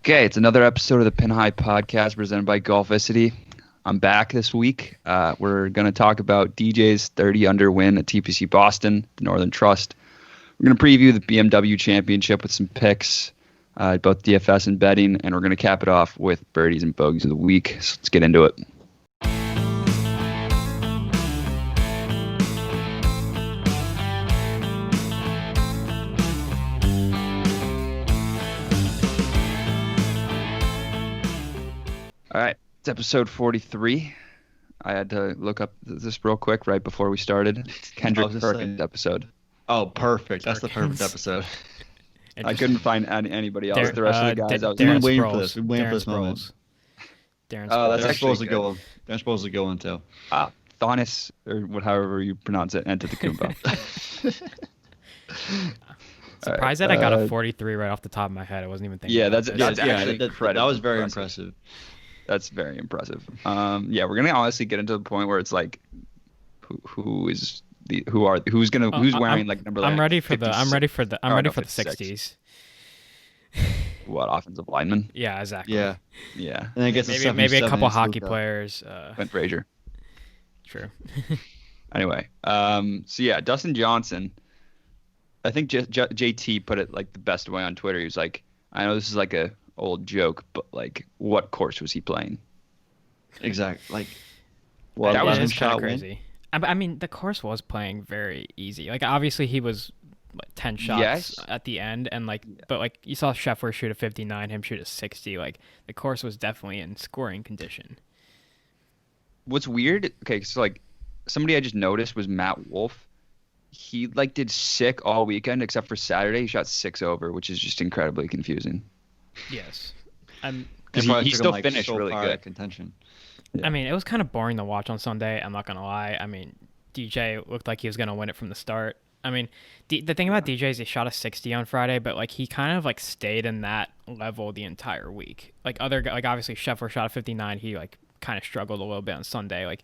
Okay, it's another episode of the Pin High Podcast presented by Golficity. I'm back this week. We're going to talk about DJ's 30 under win at TPC Boston, the Northern Trust. We're going to preview the BMW Championship with some picks, both DFS and betting, and we're going to cap it off with Birdies and Bogies of the week. So let's get into it. All right, it's episode 43. I had to look up this real quick right before we started. Kendrick Perkins episode. Oh, perfect. That's the perfect episode. I couldn't find anybody else. The rest of the guys, I was waiting for this. We've been waiting for this moment. That's actually supposed to go. They're supposed to go into. Thonis, or however you pronounce it, Antetokounmpo. Surprised that I got a 43 right off the top of my head. I wasn't even thinking. Yeah, that's actually incredible. That was very impressive. That's very impressive. We're gonna honestly get into the point where it's like, who's wearing like number. I'm ready for the 60s. What, offensive lineman? Yeah, exactly. Yeah. And I guess maybe a couple hockey players. Clint Frazier. True. Anyway, Dustin Johnson. I think JT put it like the best way on Twitter. He was like, I know this is like a old joke, but like, what course was he playing? Exactly. Like, well, that was kind of crazy. I mean, the course was playing very easy. Like, obviously, he was 10 shots at the end, and but like you saw Scheffler shoot a 59, him shoot a 60. Like, the course was definitely in scoring condition. What's weird? Okay, so like, somebody I just noticed was Matt Wolfe. He like did sick all weekend except for Saturday. He shot 6 over, which is just incredibly confusing. Yes, because he still finished really good. Contention. Yeah. I mean, it was kind of boring to watch on Sunday. I'm not gonna lie. I mean, DJ looked like he was gonna win it from the start. I mean, the thing about DJ is he shot a 60 on Friday, but like he kind of like stayed in that level the entire week. Like obviously Scheffler shot a 59. He like kind of struggled a little bit on Sunday. Like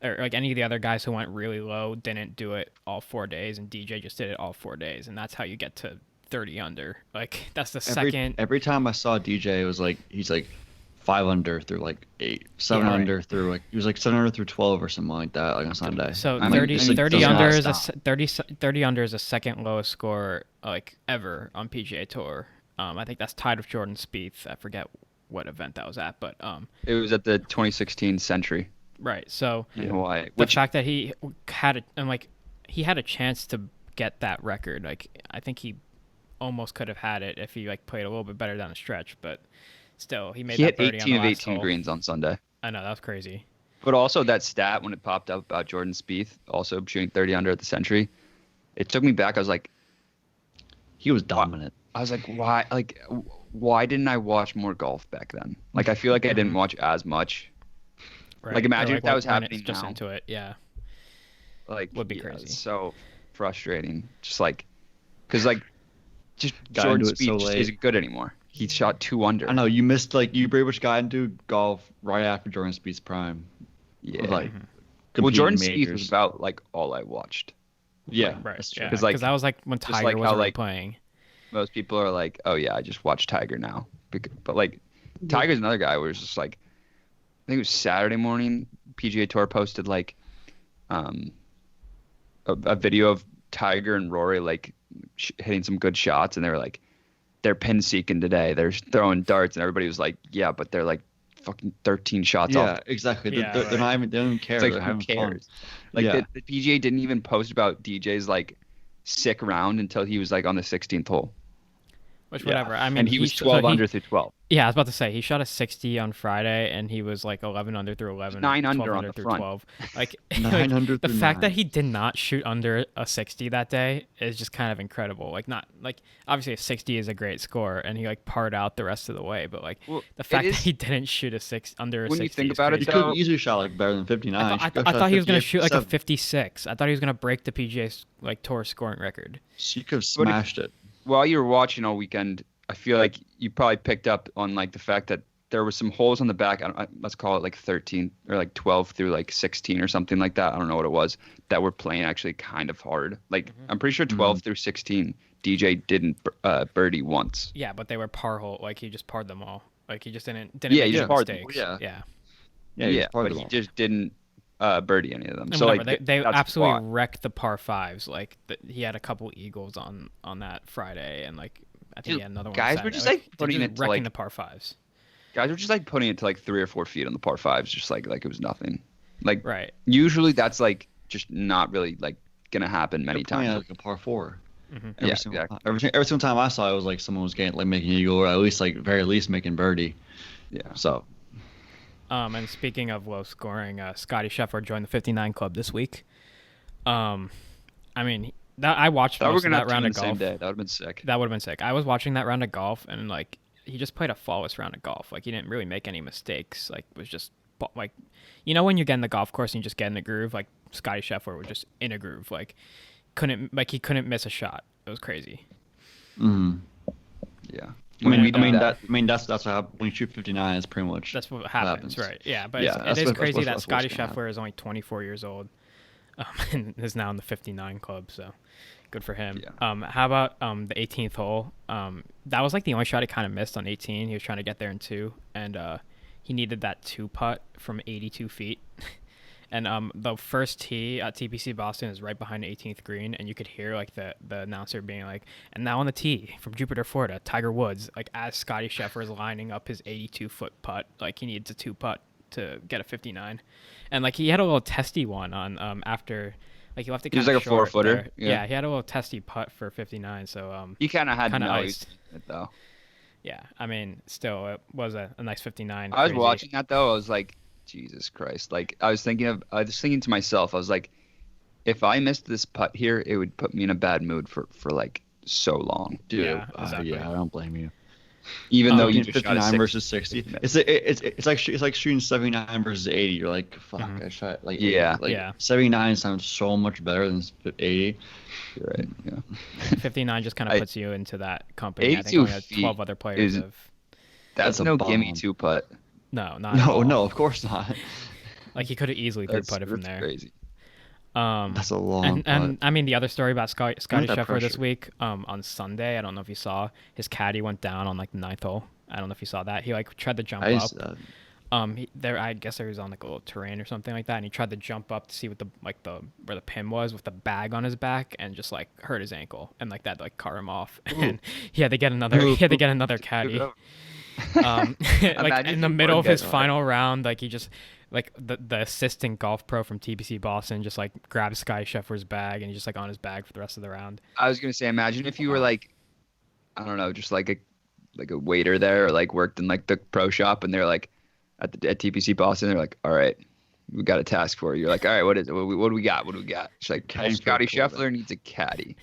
any of the other guys who went really low didn't do it all 4 days, and DJ just did it all 4 days, and that's how you get to 30 under. Like, that's the second. Every time I saw DJ, it was like he's like 5 under through like 8, 7 under through like he was like 7 under through 12 or something like that, like on Sunday. So 30 under is 30 under is the second lowest score like ever on PGA Tour. I think that's tied with Jordan Spieth. I forget what event that was at, but it was at the 2016 Century. Right. So in Hawaii. The fact that he had he had a chance to get that record. Like, I think he almost could have had it if he like played a little bit better down the stretch, but still he made that birdie on the last hole. He had 18 of 18 greens on Sunday. I know, that was crazy. But also that stat when it popped up about Jordan Spieth also shooting 30 under at the Century, it took me back. I was like, he was dominant. I was like, why didn't I watch more golf back then? Like, I feel like I didn't watch as much. Right. Like, imagine if that was happening just now. Into it, yeah. Like, would be crazy. It's so frustrating. Just like, because like, just Jordan Spieth just isn't good anymore. He shot 2 under. I know you missed you pretty much got into golf right after Jordan Spieth's prime. Yeah. Well, Jordan Spieth was about like all I watched. Yeah, right. That's true. Because that was like when Tiger was really playing. Most people are like, oh yeah, I just watch Tiger now. But like, Tiger's another guy where it's just like, I think it was Saturday morning, PGA Tour posted like a video of Tiger and Rory like hitting some good shots, and they were like, they're pin seeking today, they're throwing darts, and everybody was like, yeah, but they're like fucking 13 shots off. Yeah, exactly. They're not even, they don't even care. It's like, who cares? Like, the PGA didn't even post about DJ's like sick round until he was like on the 16th hole. Which, whatever. I mean, and he was 12 under through 12. Yeah, I was about to say, he shot a 60 on Friday, and he was like 11 under through 11. 9 under on the through front. 12. Like, 9 under the through fact 9. that he did not shoot under a 60 that day is just kind of incredible. Like, not like, obviously a 60 is a great score, and he like parred out the rest of the way, but like, the fact that he didn't shoot under a 60. When you think about it, he could have easily shot like better than 59. I thought he was going to shoot like a 56. I thought he was going to break the PGA like Tour scoring record. She could have smashed it. While you were watching all weekend, I feel like you probably picked up on like the fact that there were some holes on the back. Let's call it like 13 or like 12 through like 16 or something like that. I don't know what it was, that were playing actually kind of hard. Like, I'm pretty sure 12 through 16 DJ didn't birdie once. Yeah, but they were par hole. Like he just parred them all. Like he just didn't Yeah, make he any just parred them. mistakes. Yeah. Yeah, but he just didn't birdie any of them. And so whatever, like they that's absolutely why. wrecked the par fives. Like he had a couple eagles on that Friday, and like I think he had another one. Guys on were just Saturday. like putting they're it just to wrecking like the par fives. guys were just like putting it to like 3 or 4 feet on the par fives, just like it was nothing. Like Right. usually that's like just not really like gonna happen many times. Like a par 4. Mm-hmm. Yeah, Single exactly. time. Every single time I saw it was like someone was getting like making eagle or at least like very least making birdie. Yeah. So. And speaking of low scoring, Scotty Scheffler joined the 59 club this week. I mean, I watched most of that round of golf. Same day. That would have been sick. That would have been sick. I was watching that round of golf, and like he just played a flawless round of golf. Like he didn't really make any mistakes. Like it was just like, you know, when you get in the golf course and you just get in the groove. Like Scotty Scheffler was just in a groove. Like he couldn't miss a shot. It was crazy. Mm-hmm. Yeah. That's what happens when you shoot 59. It's pretty much that's what happens, right? Yeah, but yeah, it is crazy that that's Scotty what's gonna Scheffler is only 24 years old, and is now in the 59 club. So good for him. Yeah. How about the 18th hole? That was like the only shot he kind of missed on 18. He was trying to get there in 2, and he needed that 2 putt from 82 feet. And the first tee at TPC Boston is right behind the 18th green, and you could hear like the announcer being like, "And now on the tee from Jupiter, Florida, Tiger Woods." Like as Scotty Scheffler is lining up his 82-foot putt, like he needs a 2 putt to get a 59, and like he had a little testy one on after, like he left it. He was like a 4-footer. Yeah, he had a little testy putt for 59. So he kind of had no iced it though. Yeah, I mean, still it was a nice 59. I was watching that though. I was like, Jesus Christ. Like I was thinking to myself, I was like, if I missed this putt here, it would put me in a bad mood for like so long. Dude, Yeah, exactly. I don't blame you. Even though you just 59 shot a versus 60, it's like shooting 79 versus 80. You're like, fuck, I shot like 80. Yeah. Like, Yeah. 79 sounds so much better than 80. You're right. Yeah. 59 just kind of puts you into that company. I think 82 only had 12 other players is- have. That's a no bomb. gimme 2 putt. No, not at all. No, of course not. Like he could have easily That's putted from there. crazy. That's a long and I mean the other story about Scotty that Scheffler this pressure. week, on Sunday, I don't know if you saw, his caddy went down on like the 9th hole. I don't know if you saw that. He like tried to jump I up. used to, I guess there was on like a little terrain or something like that, and he tried to jump up to see what where the pin was with the bag on his back, and just like hurt his ankle, and like that like car him off, and he had to get another caddy. Like in the middle of his final round, like he just like the assistant golf pro from TPC Boston just like grabs Scotty Scheffler's bag, and he's just like on his bag for the rest of the round. I was gonna say, imagine if you were like, I don't know, just like a waiter there, or like worked in like the pro shop, and they're like at TPC Boston, they're like, all right, we got a task for you. You're like, all right, what is it? What do we got? It's like, Scotty Scheffler needs a caddy.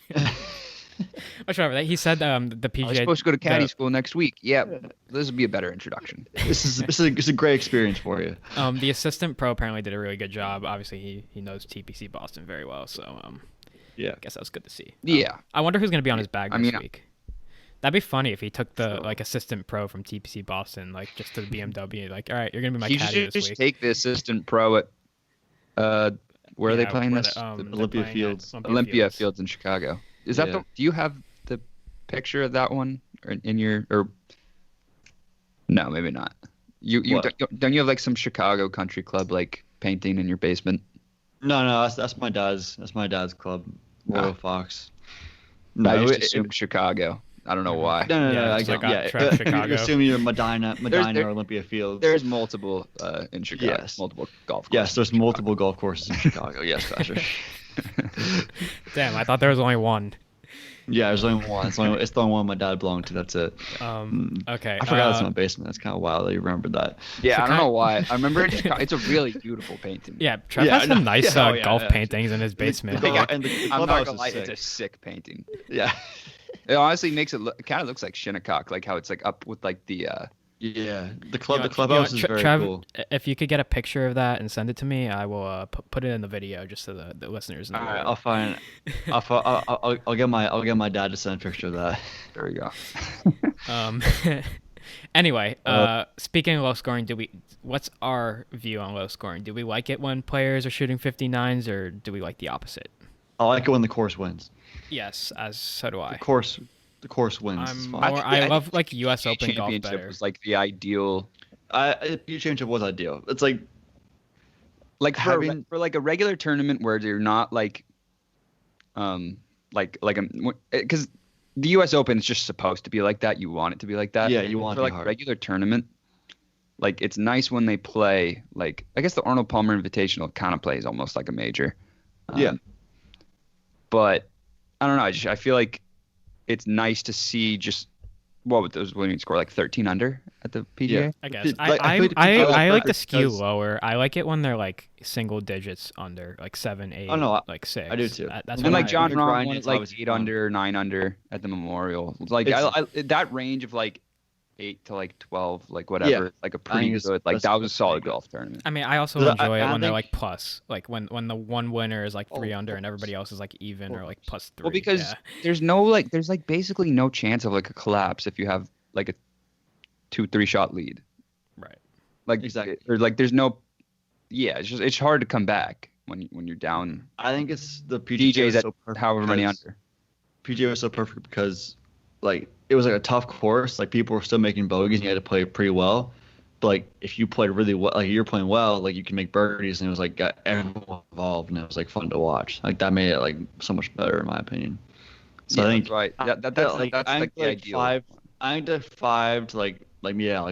Much over that. He said the PGA. I'm supposed to go to caddy school next week. Yeah, this would be a better introduction. this is a great experience for you. The assistant pro apparently did a really good job. Obviously, he knows TPC Boston very well, so yeah, I guess that was good to see. Yeah, I wonder who's gonna be on his bag next mean, week. That'd be funny if he took the like assistant pro from TPC Boston, like just to the BMW. Like, all right, you're gonna be my caddy this just week. take the assistant pro at where are they playing this? Olympia Fields. Olympia Fields in Chicago. Is that Yeah. do you have the picture of that one in your or no, maybe not. You don't you have like some Chicago country club like painting in your basement? No, that's my dad's club, Royal Fox. No, I just assumed Chicago. I don't know why. No. Yeah, I it's get, like yeah. Trap Chicago. You assume you're Medina or Olympia Fields. There's multiple in Chicago. Yes. Multiple golf courses. Yes, there's multiple golf courses in Chicago. Yes, Patrick. Damn, I thought there was only one. Yeah, there's only one. It's the only one my dad belonged to. That's it. Okay. I forgot it's in my basement. That's kind of wild that you remembered that. Yeah, I don't know why. I remember it's a really beautiful painting. Yeah, Trev has some nice golf yeah. paintings in his basement. And the I'm not clubhouse gonna lie, is it's sick. a sick painting. Yeah. It honestly makes it kind of looks like Shinnecock, like how it's like up with like the Yeah, the clubhouse is very Trev, cool. if you could get a picture of that and send it to me, I will put it in the video just so the listeners know. All right, I'll get my dad to send a picture of that. There we go. Anyway, speaking of low scoring, what's our view on low scoring? Do we like it when players are shooting 59s, or do we like the opposite? I like it when the course wins. Yes, as so do I. The course wins. It's I'm fine. more. I love like U.S. Open golf Championship better. was like the ideal. PGA Championship was ideal. It's like Like having for like a regular tournament where you're not like because the U.S. Open is just supposed to be like that. You want it to be like that. Yeah, you want it for to be like hard. regular tournament. Like it's nice when they play like I guess the Arnold Palmer Invitational kind of plays almost like a major. Yeah. But I don't know. I feel like it's nice to see just what would those winning score like 13 under at the PGA. Yeah. I guess Like, I played the I PGA like the record skew because- lower. I like it when they're like single digits under, like 7, 8, Oh, no, like 6. I do too. That's And what like I John think Rahm grinding won is like obviously 8 fun. under, 9 under at the Memorial. Like that range of like 8 to like 12, like whatever, Yeah. like a I think pretty it's- good. Like that's- that was a that's solid pretty good. golf tournament. I mean, I also I- enjoy I it when they're think- like plus, like when the one winner is like 3 Oh, under of and everybody else is like even or like plus 3. Well, because yeah. there's like basically no chance of like a collapse if you have like a 2-3 shot lead. Right. Like Exactly. or like there's no. Yeah, it's hard to come back when you're down. I think it's the PGA DJs was at so perfect however many because- under. PGA was so perfect because like it was like a tough course. Like people were still making bogeys and you had to play pretty well. But like if you played really well, like you're playing well, like you can make birdies and it was like got everyone involved and it was like fun to watch. Like that made it like so much better in my opinion. So Yeah, I think that's right. That's like, that's I like think the like ideal. 5. I think the 5 to like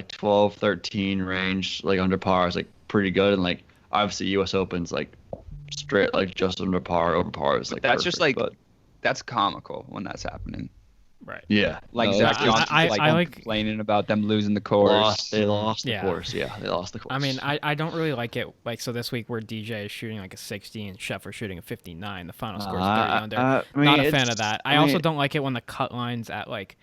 12, 13 range like under par is like pretty good and like obviously U.S. Open's like straight like just under par, over par is like That's just perfect, like but that's comical when that's happening. Right. yeah, Like no, Zach it's- Johnson's I like complaining about them losing the course. they lost the Yeah. course. Yeah, they lost the course. I mean, I don't really like it. Like, so this week where DJ is shooting like a 60 and Scheffler's shooting a 59, the final score is 30 under. I mean, Not a fan it's- of that. I also don't like it when the cut line's at like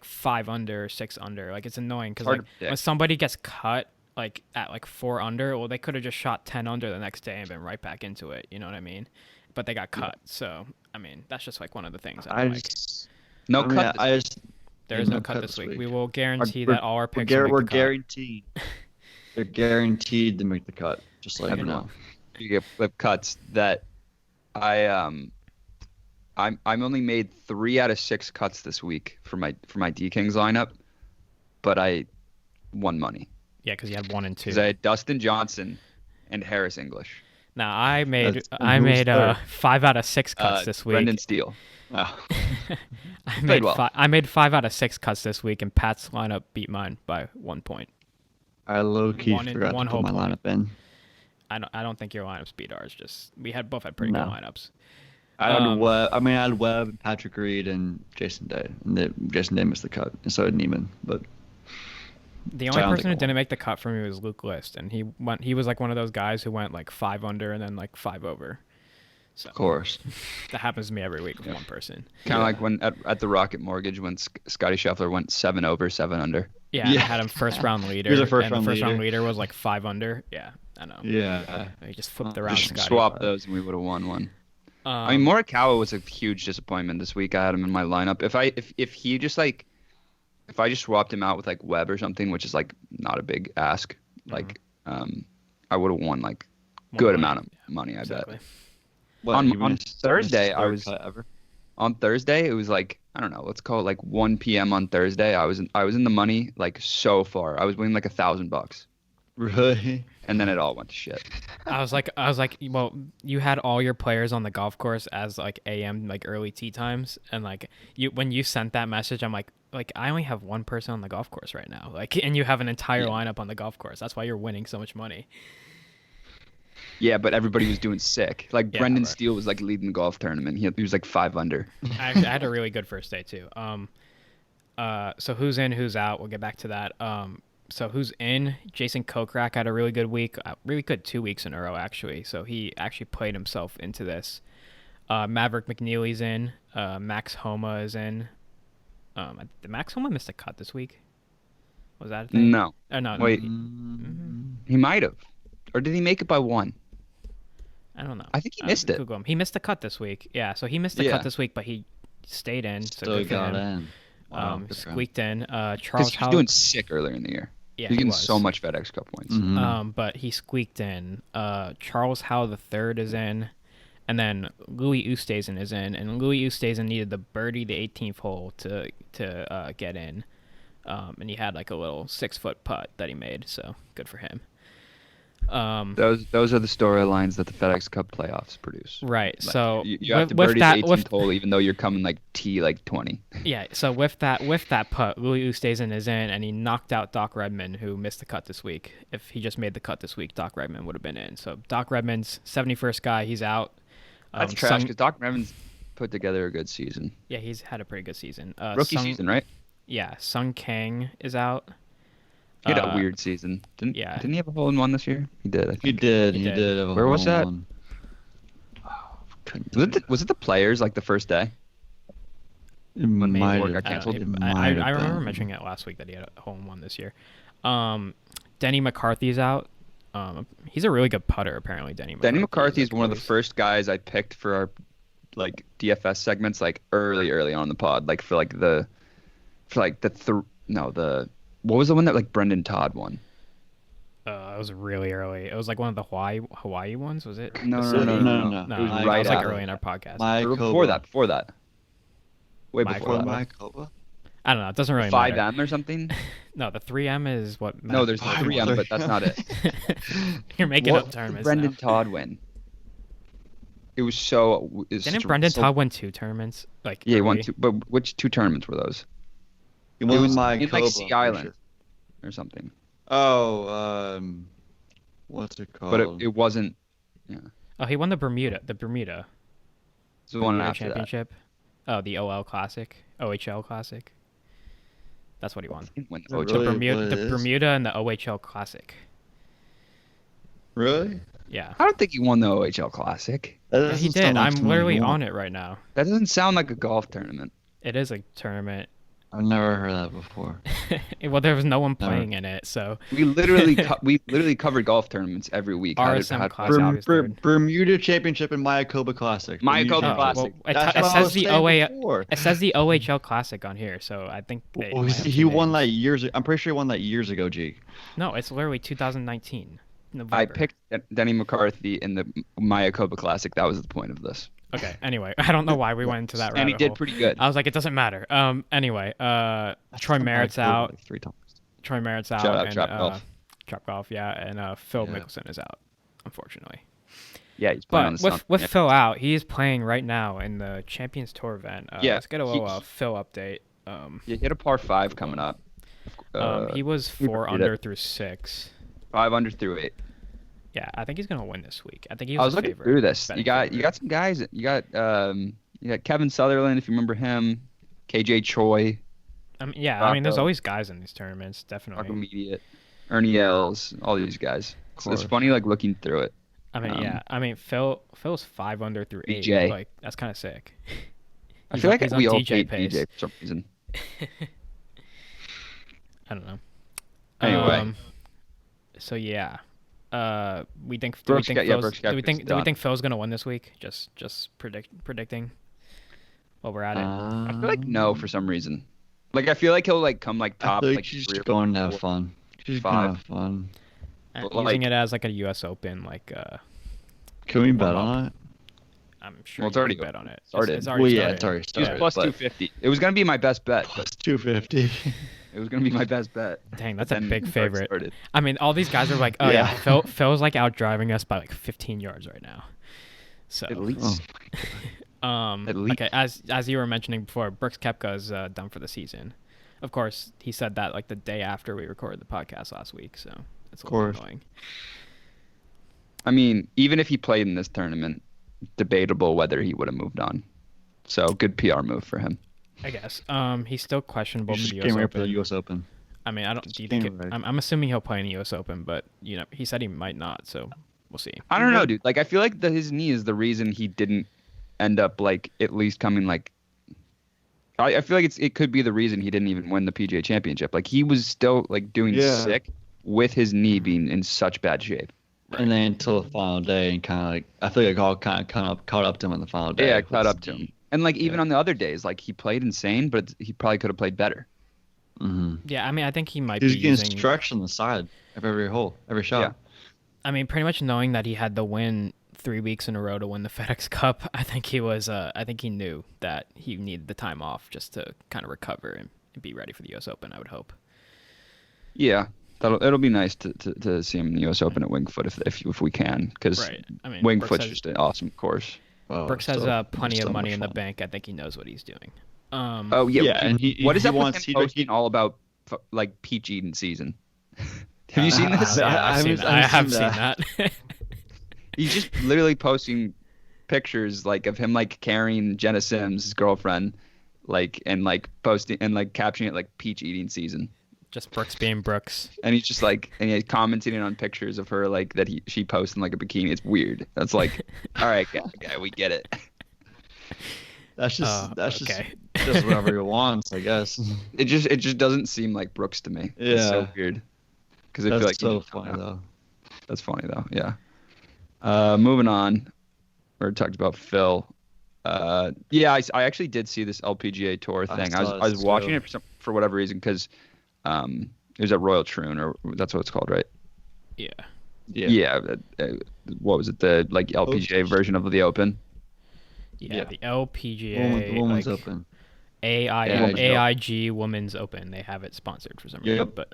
5 under, 6 under. Like, it's annoying because Hard like to predict. when somebody gets cut like at like 4 under, well, they could have just shot 10 under the next day and been right back into it. You know what I mean? But they got cut. So I mean, that's just like one of the things I I don't like. just No I mean, cut. I just There is no cut this week. We will guarantee We're- that all our we're, picks gar- will make we're the cut. guaranteed. They're guaranteed to make the cut. Just like you know. You get flip cuts that I'm only made 3 out of 6 cuts this week for my D Kings lineup, but I won money Yeah, because you had 1 and 2. because I had Dustin Johnson and Harris English. Now I made That's- I who's made third? 5 out of 6 cuts this week. Brendan Steele. Wow. I made 5 out of 6 cuts this week, and Pat's lineup beat mine by 1 point. I low key One in- forgot one to whole put my point. lineup in. I don't think your lineups beat ours. Just we both had pretty No. good lineups. I had Um, Webb. I mean, I had Webb, Patrick Reed, and Jason Day. And Jason Day missed the cut, and so did Neiman. But The So only I don't person who think I didn't make the cut for me was Luke List, and he was like one of those guys who went like 5 under and then like 5 over. So of course, that happens to me every week with one person. Kind of like when at the Rocket Mortgage when Scotty Scheffler went 7 over, 7 under. Yeah, Yeah. I had him first round leader. He was a first and round the first round leader. leader was like 5 under. Yeah, I know. yeah. He just flipped around. Just Scotty. swap those and we would have won one. I mean, Morikawa was a huge disappointment this week. I had him in my lineup. If he just like, if I just swapped him out with like Webb or something, which is like not a big ask, like, I would have won like More good money. amount of money. I Exactly. bet. What, On- he on missed- Thursday, missed I third was- cut ever? On Thursday, it was like I don't know. Let's call it like 1 p.m. on Thursday. I was in the money like so far. I was winning like $1,000, Really? and then it all went to shit. I was like, well, you had all your players on the golf course as like AM, like early tee times, and like when you sent that message, I'm like I only have one person on the golf course right now, like, and you have an entire lineup on the golf course. That's why you're winning so much money. Yeah, but everybody was doing sick. Like Yeah, Brendan right. Steele was like leading the golf tournament. He was like 5 under. I had a really good first day too. So who's in, who's out? We'll get back to that. So who's in? Jason Kokrak had a really good week, really good 2 weeks in a row actually. So he actually played himself into this. Maverick McNeely's in. Max Homa is in. Did Max Homa miss a cut this week? Was that a thing? No, No. wait, he might have, or did he make it by 1? I don't know. I think he missed it. Google him. He missed the cut this week. Yeah, so he missed the Yeah. cut this week, but he stayed in. So Still good for got him. in. Wow, good for him. Squeaked in. Because Charles he was Howell. doing sick earlier in the year. Yeah, He's he getting was. so much FedEx Cup points. Mhm. But he squeaked in. Charles Howell the third is in. And then Louis Oosthuizen is in, and Louis Oosthuizen needed the birdie the 18th hole to get in, and he had like a little 6-foot putt that he made, so good for him. Those are the storylines that the FedEx Cup playoffs produce. Right. Like, so you have to birdie the 18th hole, even though you're coming like T like 20. Yeah. So with that putt, Louis Oosthuizen is in, and he knocked out Doc Redman, who missed the cut this week. If he just made the cut this week, Doc Redman would have been in. So Doc Redman's 71st guy. He's out. That's trash because Doc Redman's put together a good season. Yeah, he's had a pretty good season. Rookie season, right? Yeah. Sung Kang is out. He had a weird season. Didn't he have a hole-in-one this year? He did, I think. He did have a Where was that? Oh, was it the Players, like the first day? It might have got canceled. I remember mentioning it last week that he had a hole-in-one this year. Denny McCarthy's out. He's a really good putter, apparently. Denny McCarthy is one of the first guys I picked for our like DFS segments, like early on in the pod, like what was the one that like Brendan Todd won? It was really early. It was like one of the Hawaii ones, was it? No. It was right like early in our podcast. Before that. Way before that. I don't know. It doesn't really 5M matter. or something? No, the 3M is what matters. No, there's the 3M, but that's not it. You're making up tournaments. Brendan now. Todd win? It was so. Didn't Brendan Todd win 2 tournaments? Like yeah, he won 2. But which 2 tournaments were those? It was in like Sea Island or something. Oh, what's it called? But it wasn't. Yeah. Oh, he won the Bermuda. It's the one after Championship. That. Oh, the OHL Classic. That's what he won. The Bermuda and the OHL Classic. Really? Yeah. I don't think he won the OHL Classic. Yeah, he did. I'm literally on it right now. That doesn't sound like a golf tournament. It is a tournament. I've never heard that before. Well, there was no one playing in it, so we literally covered golf tournaments every week. RSM Classic. Bermuda Championship and Mayakoba Classic. Mayakoba Classic. Well, it says the OHL Classic on here, so I think he won that years. I'm pretty sure he won that years ago, G. No, it's literally 2019. November. I picked Denny McCarthy in the Mayakoba Classic. That was the point of this. Okay. Anyway, I don't know why we went into that. And he did pretty good. I was like, it doesn't matter. Anyway, Troy Merritt's out. Like 3 times. Troy Merritt's out. Shout out and, Trap Golf. Trap Golf, yeah, and Phil Mickelson is out, unfortunately. Yeah, he's playing on the with Phil out, he is playing right now in the Champions Tour event. Let's get a little Phil update. He hit a par 5 coming up. He was 4 under through 6. 5 under through 8. Yeah, I think he's gonna win this week. I think he I was was looking through this. You got some guys. You got Kevin Sutherland, if you remember him. KJ Choi. There's always guys in these tournaments, definitely. Immediate. Ernie Els, all these guys. So it's funny, like looking through it. Phil's 5 under through 8. DJ. Like that's kind of sick. I feel like we all DJ hate pace. DJ for some reason. I don't know. Anyway. So yeah. Do we think Phil's gonna win this week? Just predicting while we're at it. I feel like no for some reason. Like I feel like he'll like come like top. Like she's just going to have fun. She's going to have fun. Using it as like a U.S. Open, like. Can we bet on it? I'm sure. It's already bet on it. It's already it's already started. It was plus 250. It was gonna be my best bet. Plus 250. It was gonna be my best bet. Dang, that's a big favorite. I mean, all these guys are like, oh yeah, Phil's like out driving us by like 15 yards right now. So at least. At least. Okay, as you were mentioning before, Brooks Koepka is done for the season. Of course, he said that like the day after we recorded the podcast last week, so it's a little annoying. I mean, even if he played in this tournament, debatable whether he would have moved on. So good PR move for him. I guess. He's still questionable for the US Open. I mean, I don't. Do you think I'm assuming he'll play in the US Open, but he said he might not, so we'll see. I don't know, dude. Like, I feel like his knee is the reason he didn't end up like at least coming like. I feel like it could be the reason he didn't even win the PGA Championship. Like he was still like doing sick with his knee being in such bad shape. And then until the final day, and kind of like I feel like it all kind of caught up to him on the final day. Yeah, caught up to him. And like even on the other days, like he played insane, but he probably could have played better. Mm-hmm. Yeah, I mean, I think he might be getting stretched on the side of every hole, every shot. Yeah. I mean, pretty much knowing that he had the win 3 weeks in a row to win the FedEx Cup, I think he was. I think he knew that he needed the time off just to kind of recover and be ready for the U.S. Open. I would hope. Yeah, it'll be nice to see him in the U.S. Open at Winged Foot if we can, because Right. I mean, Winged Foot's just an awesome course. Brooks has plenty of money in the bank. I think he knows what he's doing. Oh yeah, Yeah, and what is he that wants with him posting all about like Pete Eaton season? Have you seen this? Yeah, I have seen that. He's just literally posting pictures like of him like carrying Jenna Sims, his girlfriend, like and like posting and like captioning it like peach eating season. Just Brooks being Brooks. And he's just like and he's commenting on pictures of her like that she posts in like a bikini. It's weird. That's like, all right, guy, we get it. That's just okay. just whatever he wants, I guess. It just doesn't seem like Brooks to me. Yeah. It's so weird. Because I feel like so funny though. That's funny though. Yeah. Moving on. We talked about Phil. Yeah, I actually did see this LPGA Tour thing. I was watching it for whatever reason because it was at Royal Troon, or that's what it's called, right? Yeah. Yeah. What was it? The like LPGA version of the Open? Yeah. The LPGA. The Women's Open. AIG Women's Open. They have it sponsored for some reason, but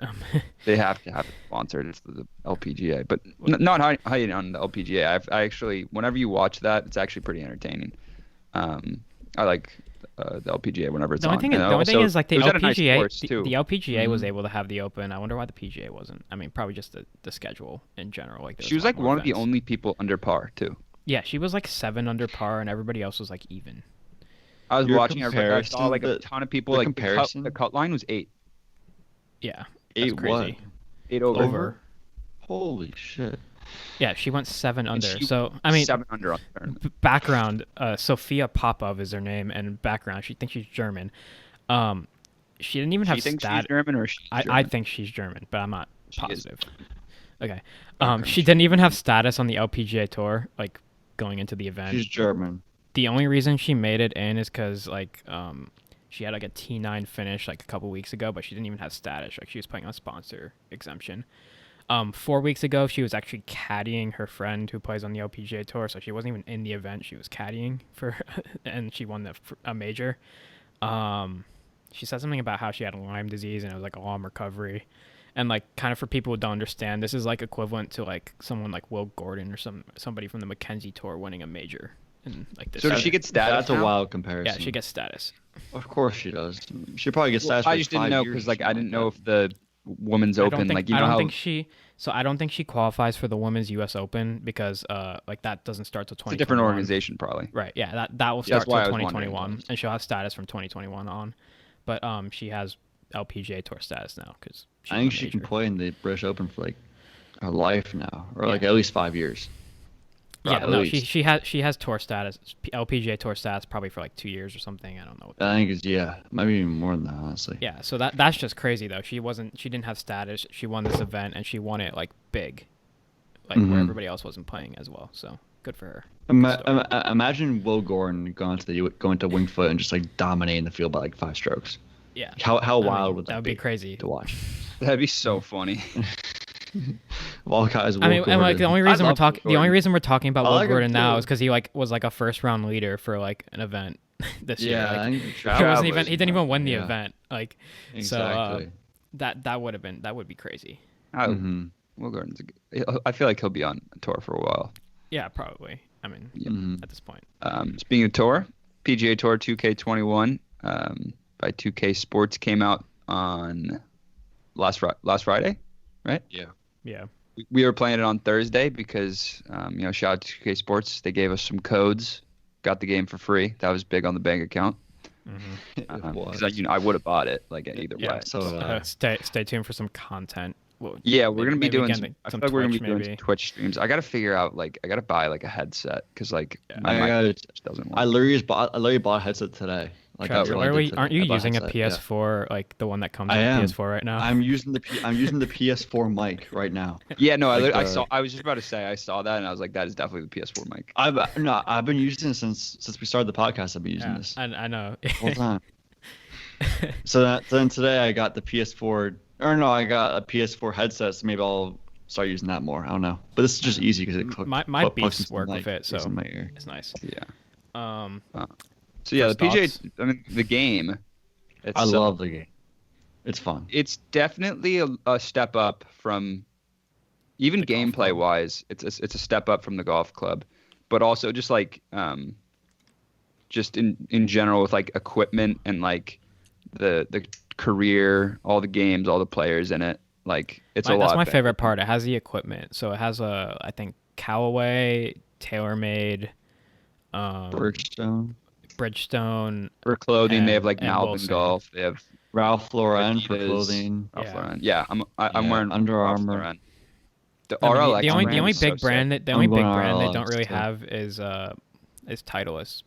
they have to have it sponsored. It's the LPGA, but not hiding on the LPGA. I actually, whenever you watch that, it's actually pretty entertaining. I like the LPGA whenever it's on. The only thing is like the LPGA. The LPGA Mm-hmm. was able to have the Open. I wonder why the PGA wasn't. I mean, probably just the schedule in general. Like she was like one of the only people under par too. Yeah, she was like 7 under par, and everybody else was like even. I was watching her. I saw like a ton of people. Like the cut line was 8. Yeah, 8 crazy. what? 8 over. Holy shit. Yeah, she went 7 under. So I mean, 7 under on the tournament. Background: Sophia Popov is her name, and background: she thinks she's German. She didn't even have stat. She's German, or she's German? I think she's German, but I'm not positive. Okay. She didn't even have status on the LPGA Tour, like going into the event. She's German. The only reason she made it in is because like she had like a T9 finish like a couple weeks ago, but she didn't even have status. Like she was playing on sponsor exemption. 4 weeks ago, she was actually caddying her friend who plays on the LPGA Tour, so she wasn't even in the event. She was caddying for, and she won a major. She said something about how she had Lyme disease and it was like a long recovery. And like kind of for people who don't understand, this is like equivalent to like someone like Will Gordon or somebody from the Mackenzie Tour winning a major. And like this. So does she get status? That's a wild comparison. Yeah, she gets status. Of course she does. She probably gets status. I just didn't know because like I didn't know if the Women's Open like I don't think she qualifies for the Women's U.S. Open because like that doesn't start till 2021. It's a different organization probably. Right. Yeah. That will start till 2021, and she'll have status from 2021 on. But she has LPGA Tour status now because I think she can play in the British Open for like her life now, or like at least 5 years. Yeah, no, she has tour status, LPGA Tour status, probably for like 2 years or something. I don't know. I think it's maybe even more than that, honestly. Yeah, so that's just crazy though. She didn't have status. She won this event and she won it like big, like where everybody else wasn't playing as well. So good for her. Imagine Will Gordon going to Winged Foot and just like dominating the field by like 5 strokes. Yeah. How wild would that be? That would be crazy to watch. That'd be so funny. All guys. I mean, and like the only reason we're talking about Will Gordon now is because he like was like a first round leader for like an event this year. Like, he didn't even win the event. Like exactly. So that would be crazy. Will Gordon's I feel like he'll be on a tour for a while. Yeah, probably. I mean, at this point. Speaking of tour, PGA Tour 2K21 by 2K Sports came out on last Friday, right? Yeah. We were playing it on Thursday because, shout out to 2K Sports. They gave us some codes, got the game for free. That was big on the bank account. Because I would have bought it like either way. So stay tuned for some content. We're gonna be doing some. I feel like we're gonna be doing some Twitch streams. I gotta figure out I gotta buy like a headset because my mic doesn't work. I literally bought a headset today. Like aren't you using a PS4 like the one that comes with the PS4 right now? I'm using the PS4 mic right now. Yeah, no, I was just about to say I saw that and I was like, that is definitely the PS4 mic. I've been using it since we started the podcast. I've been using this. I know. Whole time. So then today I got the PS4. Or no, I got a PS4 headset. So maybe I'll start using that more. I don't know, but this is just easy because it my beats work with it, so in my ear. it's nice. Yeah. So yeah, the PGA. I mean, the game. I love the game. It's fun. It's definitely a step up from, even gameplay wise. It's a step up from the golf club, but also just like just in general with like equipment and like the career, all the games, all the players in it. Like it's a lot. That's my better. favorite part. It has the equipment, so it has I think Callaway, TaylorMade, Bridgestone for clothing. They have like Malvin Wilson. Golf. They have Ralph Lauren for Adidas, clothing. Ralph Lauren. Yeah, I'm wearing Under Ralph Armour. Lauren. The I mean, RLX the only brand is big so brand sick. that they RLX don't really too. have is Titleist.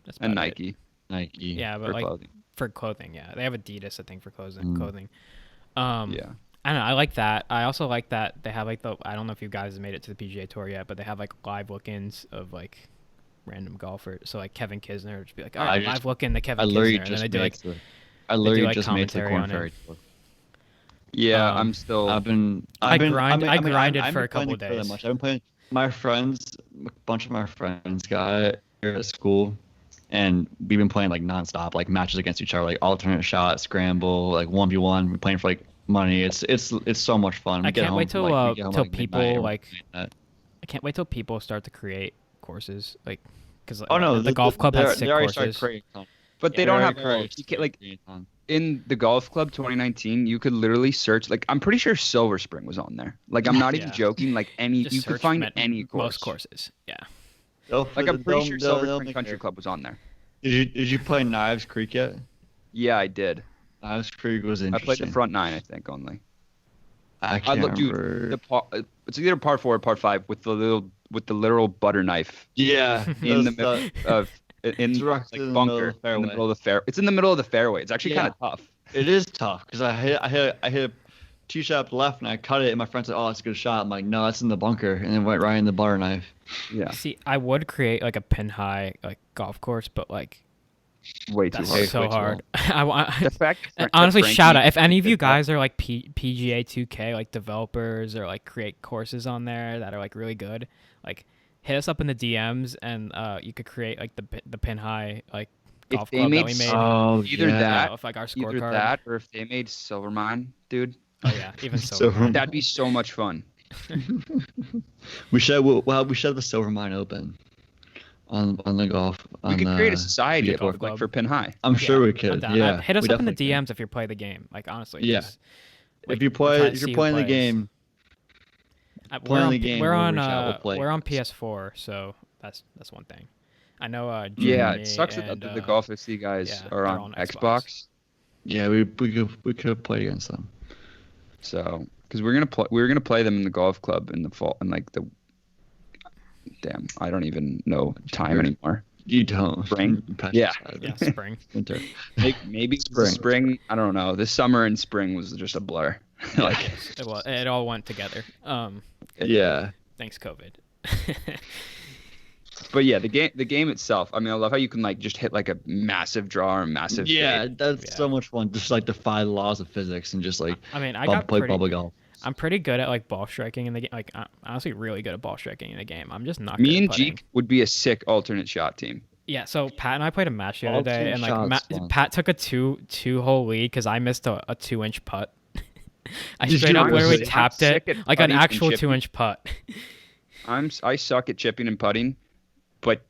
That's And about it. Nike. Yeah, but for like clothing. for clothing, yeah, they have Adidas, I think, for clothing. Yeah. I don't know. I like that. I also like that they have like I don't know if you guys have made it to the PGA Tour yet, but they have like live look-ins of like random golfers. So like Kevin Kisner would just be like, all right, live look-in to Kevin Kisner, and then they do like I literally just made the commentary Corn on Ferry it. Tour. Yeah, I'm still. I grinded for a couple days. I've been playing. My friends, a bunch of my friends got it here at school, and we've been playing like nonstop, like matches against each other, like alternate shot, scramble, like 1v1. We're playing for like money. It's so much fun. I can't wait till people like. I can't wait till people start to create courses, like because no, the golf club has sick courses. But they don't have like in the golf club 2019. You could literally search. Like I'm pretty sure Silver Spring was on there. Like I'm not even joking. Like you could find any course. Most courses, yeah. Like I'm pretty sure Silver Spring Country Club was on there. Did you play Knives Creek yet? Yeah, I did. Knives Creek was interesting. I played the front 9, I think, only. I can't remember. Dude, it's either par 4 or par 5 with the literal butter knife. Yeah, in the middle of like bunker in the middle of the fairway. It's in the middle of the fairway. It's actually kind of tough. It is tough because I hit a tee shot up left and I cut it and my friend said, "Oh, it's a good shot." I'm like, "No, that's in the bunker," and it went right in the butter knife. Yeah. See, I would create like a pin high like golf course, but like way too hard. So hard. The fact, honestly, shout out if any of you guys are like PGA 2K like developers or like create courses on there that are like really good, like hit us up in the DMs and you could create like the pin high like golf club that we made. Either that, with, like our either scorecard. that, or if they made Silvermine, dude. Oh yeah, even so. That'd be so much fun. We should have the Silvermine open on the golf. We could create a society like for pin high. I'm sure we could. Yeah, hit us up in the DMs if you play the game. Like honestly. Yeah. Just, like, if you're playing the game. We're on PS4, so that's one thing. I know. It sucks that the Golf FC guys are on Xbox. Yeah, we could play against them. So, because we were gonna play them in the golf club in the fall, and like I don't even know time anymore. You don't. Spring. Yeah, spring. Winter. Maybe spring. I don't know. This summer and spring was just a blur. Like it all went together. Yeah. Thanks, COVID. But yeah, the game itself. I mean, I love how you can like just hit like a massive draw or a massive. Yeah, that's so much fun. Just like defy the laws of physics and just like. I mean, I play bubble golf. I'm pretty good at like ball striking in the game. Like I'm honestly really good at ball striking in the game. I'm just not. Me and Jeek would be a sick alternate shot team. Yeah, so Pat and I played a match the other day, and like Pat took a two hole lead because I missed a 2-inch putt. I straight up literally tapped it like an actual 2-inch putt. I suck at chipping and putting, but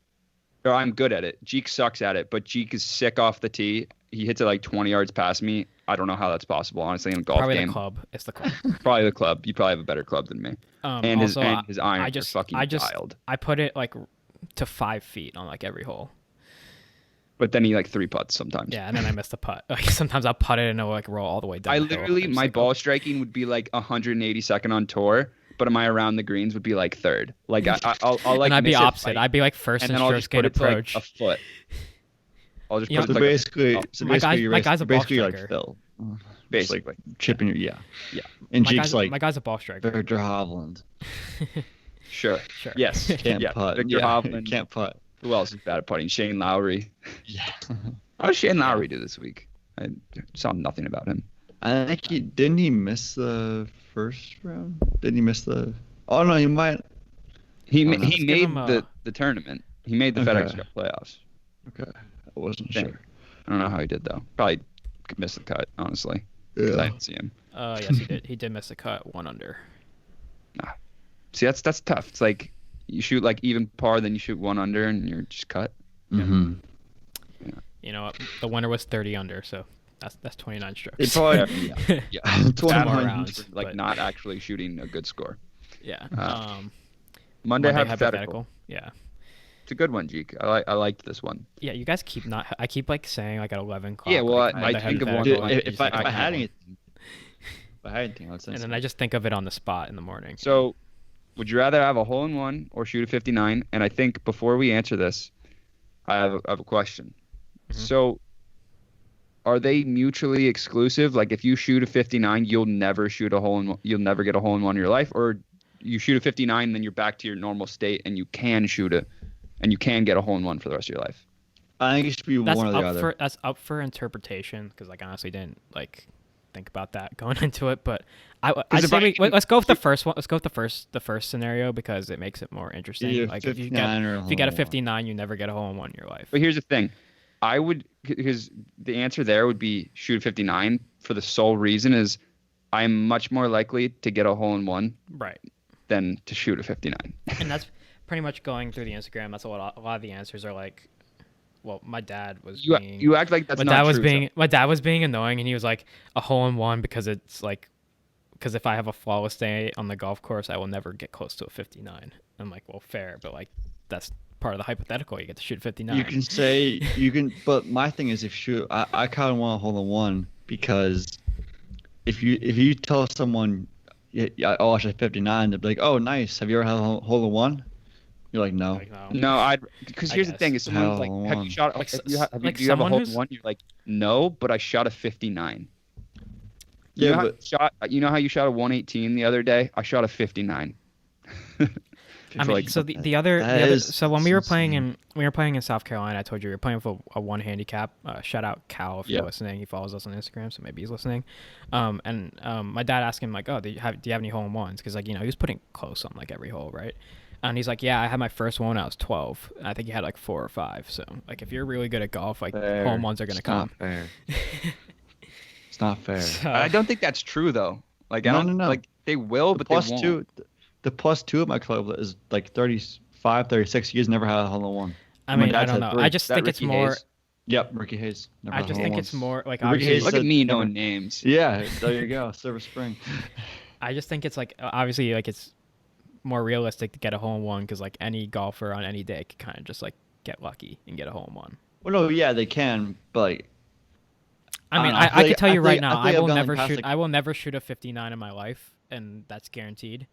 I'm good at it. Jeek sucks at it, but Jeek is sick off the tee. He hits it like 20 yards past me. I don't know how that's possible, honestly, in a golf game. Probably the club. It's the club. Probably the club. You probably have a better club than me. And his irons are fucking wild. I put it like to 5 feet on like every hole. But then he like 3 putts sometimes. Yeah, and then I missed the putt. Like sometimes I'll putt it and it'll like roll all the way down. I literally, my ball striking would be like 182nd on tour, but my around the greens would be like third. Like I'll like. And I'd be opposite. I'd be like first in stroke skate approach. Like a foot. I'll just put it my guy's a ball striker. Like Phil. Basically, like chipping your yeah. And Jeek's like my guy's a ball striker. Victor Hovland. Sure. Yes. Can't putt. Victor Hovland can't putt. Who else is bad at putting? Shane Lowry. Yeah. How does Shane Lowry do this week? I saw nothing about him. I think he miss the first round? Didn't he miss the? Oh no, he might. He Oh, no. he made the tournament. He made the FedEx Cup playoffs. Okay, I wasn't Okay. sure. I don't know how he did though. Probably missed the cut, honestly. 'Cause I didn't see him. Yes, he did. He did miss the cut, 1 under. See, that's tough. It's like you shoot like even par, then you shoot 1 under, and you're just cut. Mm-hmm. You know what? The winner was 30 under, so that's 29 strokes. It probably Yeah, More 21 rounds. like but- not actually shooting a good score. Yeah. Monday hypothetical. Yeah. It's a good one, Jeek. I liked this one. Yeah, you guys keep not. I keep like saying like at 11 o'clock. Yeah, well, like, I Monday think of one. hypothetical, Dude, and if you just, I like, had keep anything, let's say. and then I just think of it on the spot in the morning. So, would you rather have a hole in one or shoot a 59? And I think before we answer this, I have a question. Mm-hmm. So, are they mutually exclusive? Like, if you shoot a 59, you'll never get a hole in one in your life, or you shoot a 59, then you're back to your normal state, and you can shoot it, and you can get a hole in one for the rest of your life. I think it should be one or the other. That's up for interpretation because like honestly didn't like think about that going into it, but I say let's go with the first one. Let's go with the first scenario because it makes it more interesting. Either Like if you 59 or get a hole-in-one. 59, you never get a hole in one in your life. But here's the thing. I would, because the answer there would be shoot a 59 for the sole reason is I'm much more likely to get a hole in one Right. than to shoot a 59. And that's pretty much going through the Instagram. That's a lot of the answers are like, well, my dad was being. You act like that's my not dad was true. being my dad was being annoying, and he was like a hole in one because it's like because if I have a flawless day on the golf course, I will never get close to a 59. I'm like, well, fair, but like that's part of the hypothetical. You get to shoot 59. You can say but my thing is I kind of want a hole in one because if you tell someone, yeah, oh, I shot 59, they'll be like, oh, nice. Have you ever had a hole in one? You're like, no. Like, no. No, because here's the thing: is someone's Hell like, have you on. shot? Like, do you have a someone hole in who's- one? You're like, no, but I shot a 59. Yeah, You know how you shot a 118 the other day? I shot a 59. I mean, like, so the other is- so when we were that's playing insane. in South Carolina, I told you we were playing for a one handicap. Shout out Cal if Yeah. you're listening. He follows us on Instagram, so maybe he's listening. My dad asked him like, "Oh, do you have any hole in ones?" Because like he was putting close on like every hole, right? And he's like, "Yeah, I had my first one when I was 12. I think he had like 4 or 5. So like if you're really good at golf, like Fair. hole in ones are gonna It's come." Not fair. It's not fair. So, I don't think that's true though. Like I No, don't no. like they will, but plus they won't. two, the plus two at my club is like 35, 36. You guys never had a hole in one. I My mean, I dad don't said know. three. I just That think it's Ricky more. Hayes? Yep, Ricky Hayes. Never I had a just hole in think it's ones. more like Ricky obviously. Hayes Look at said me never- knowing names. Yeah, there you go. Silver Spring. I just think it's like obviously like it's more realistic to get a hole in one because like any golfer on any day could kind of just like get lucky and get a hole in one. Well, no, yeah, they can, but like, I mean, don't know. I I feel can like- tell I you feel right like- now, I feel like I've gone never past, shoot. like- I will never shoot a 59 in my life, and that's guaranteed.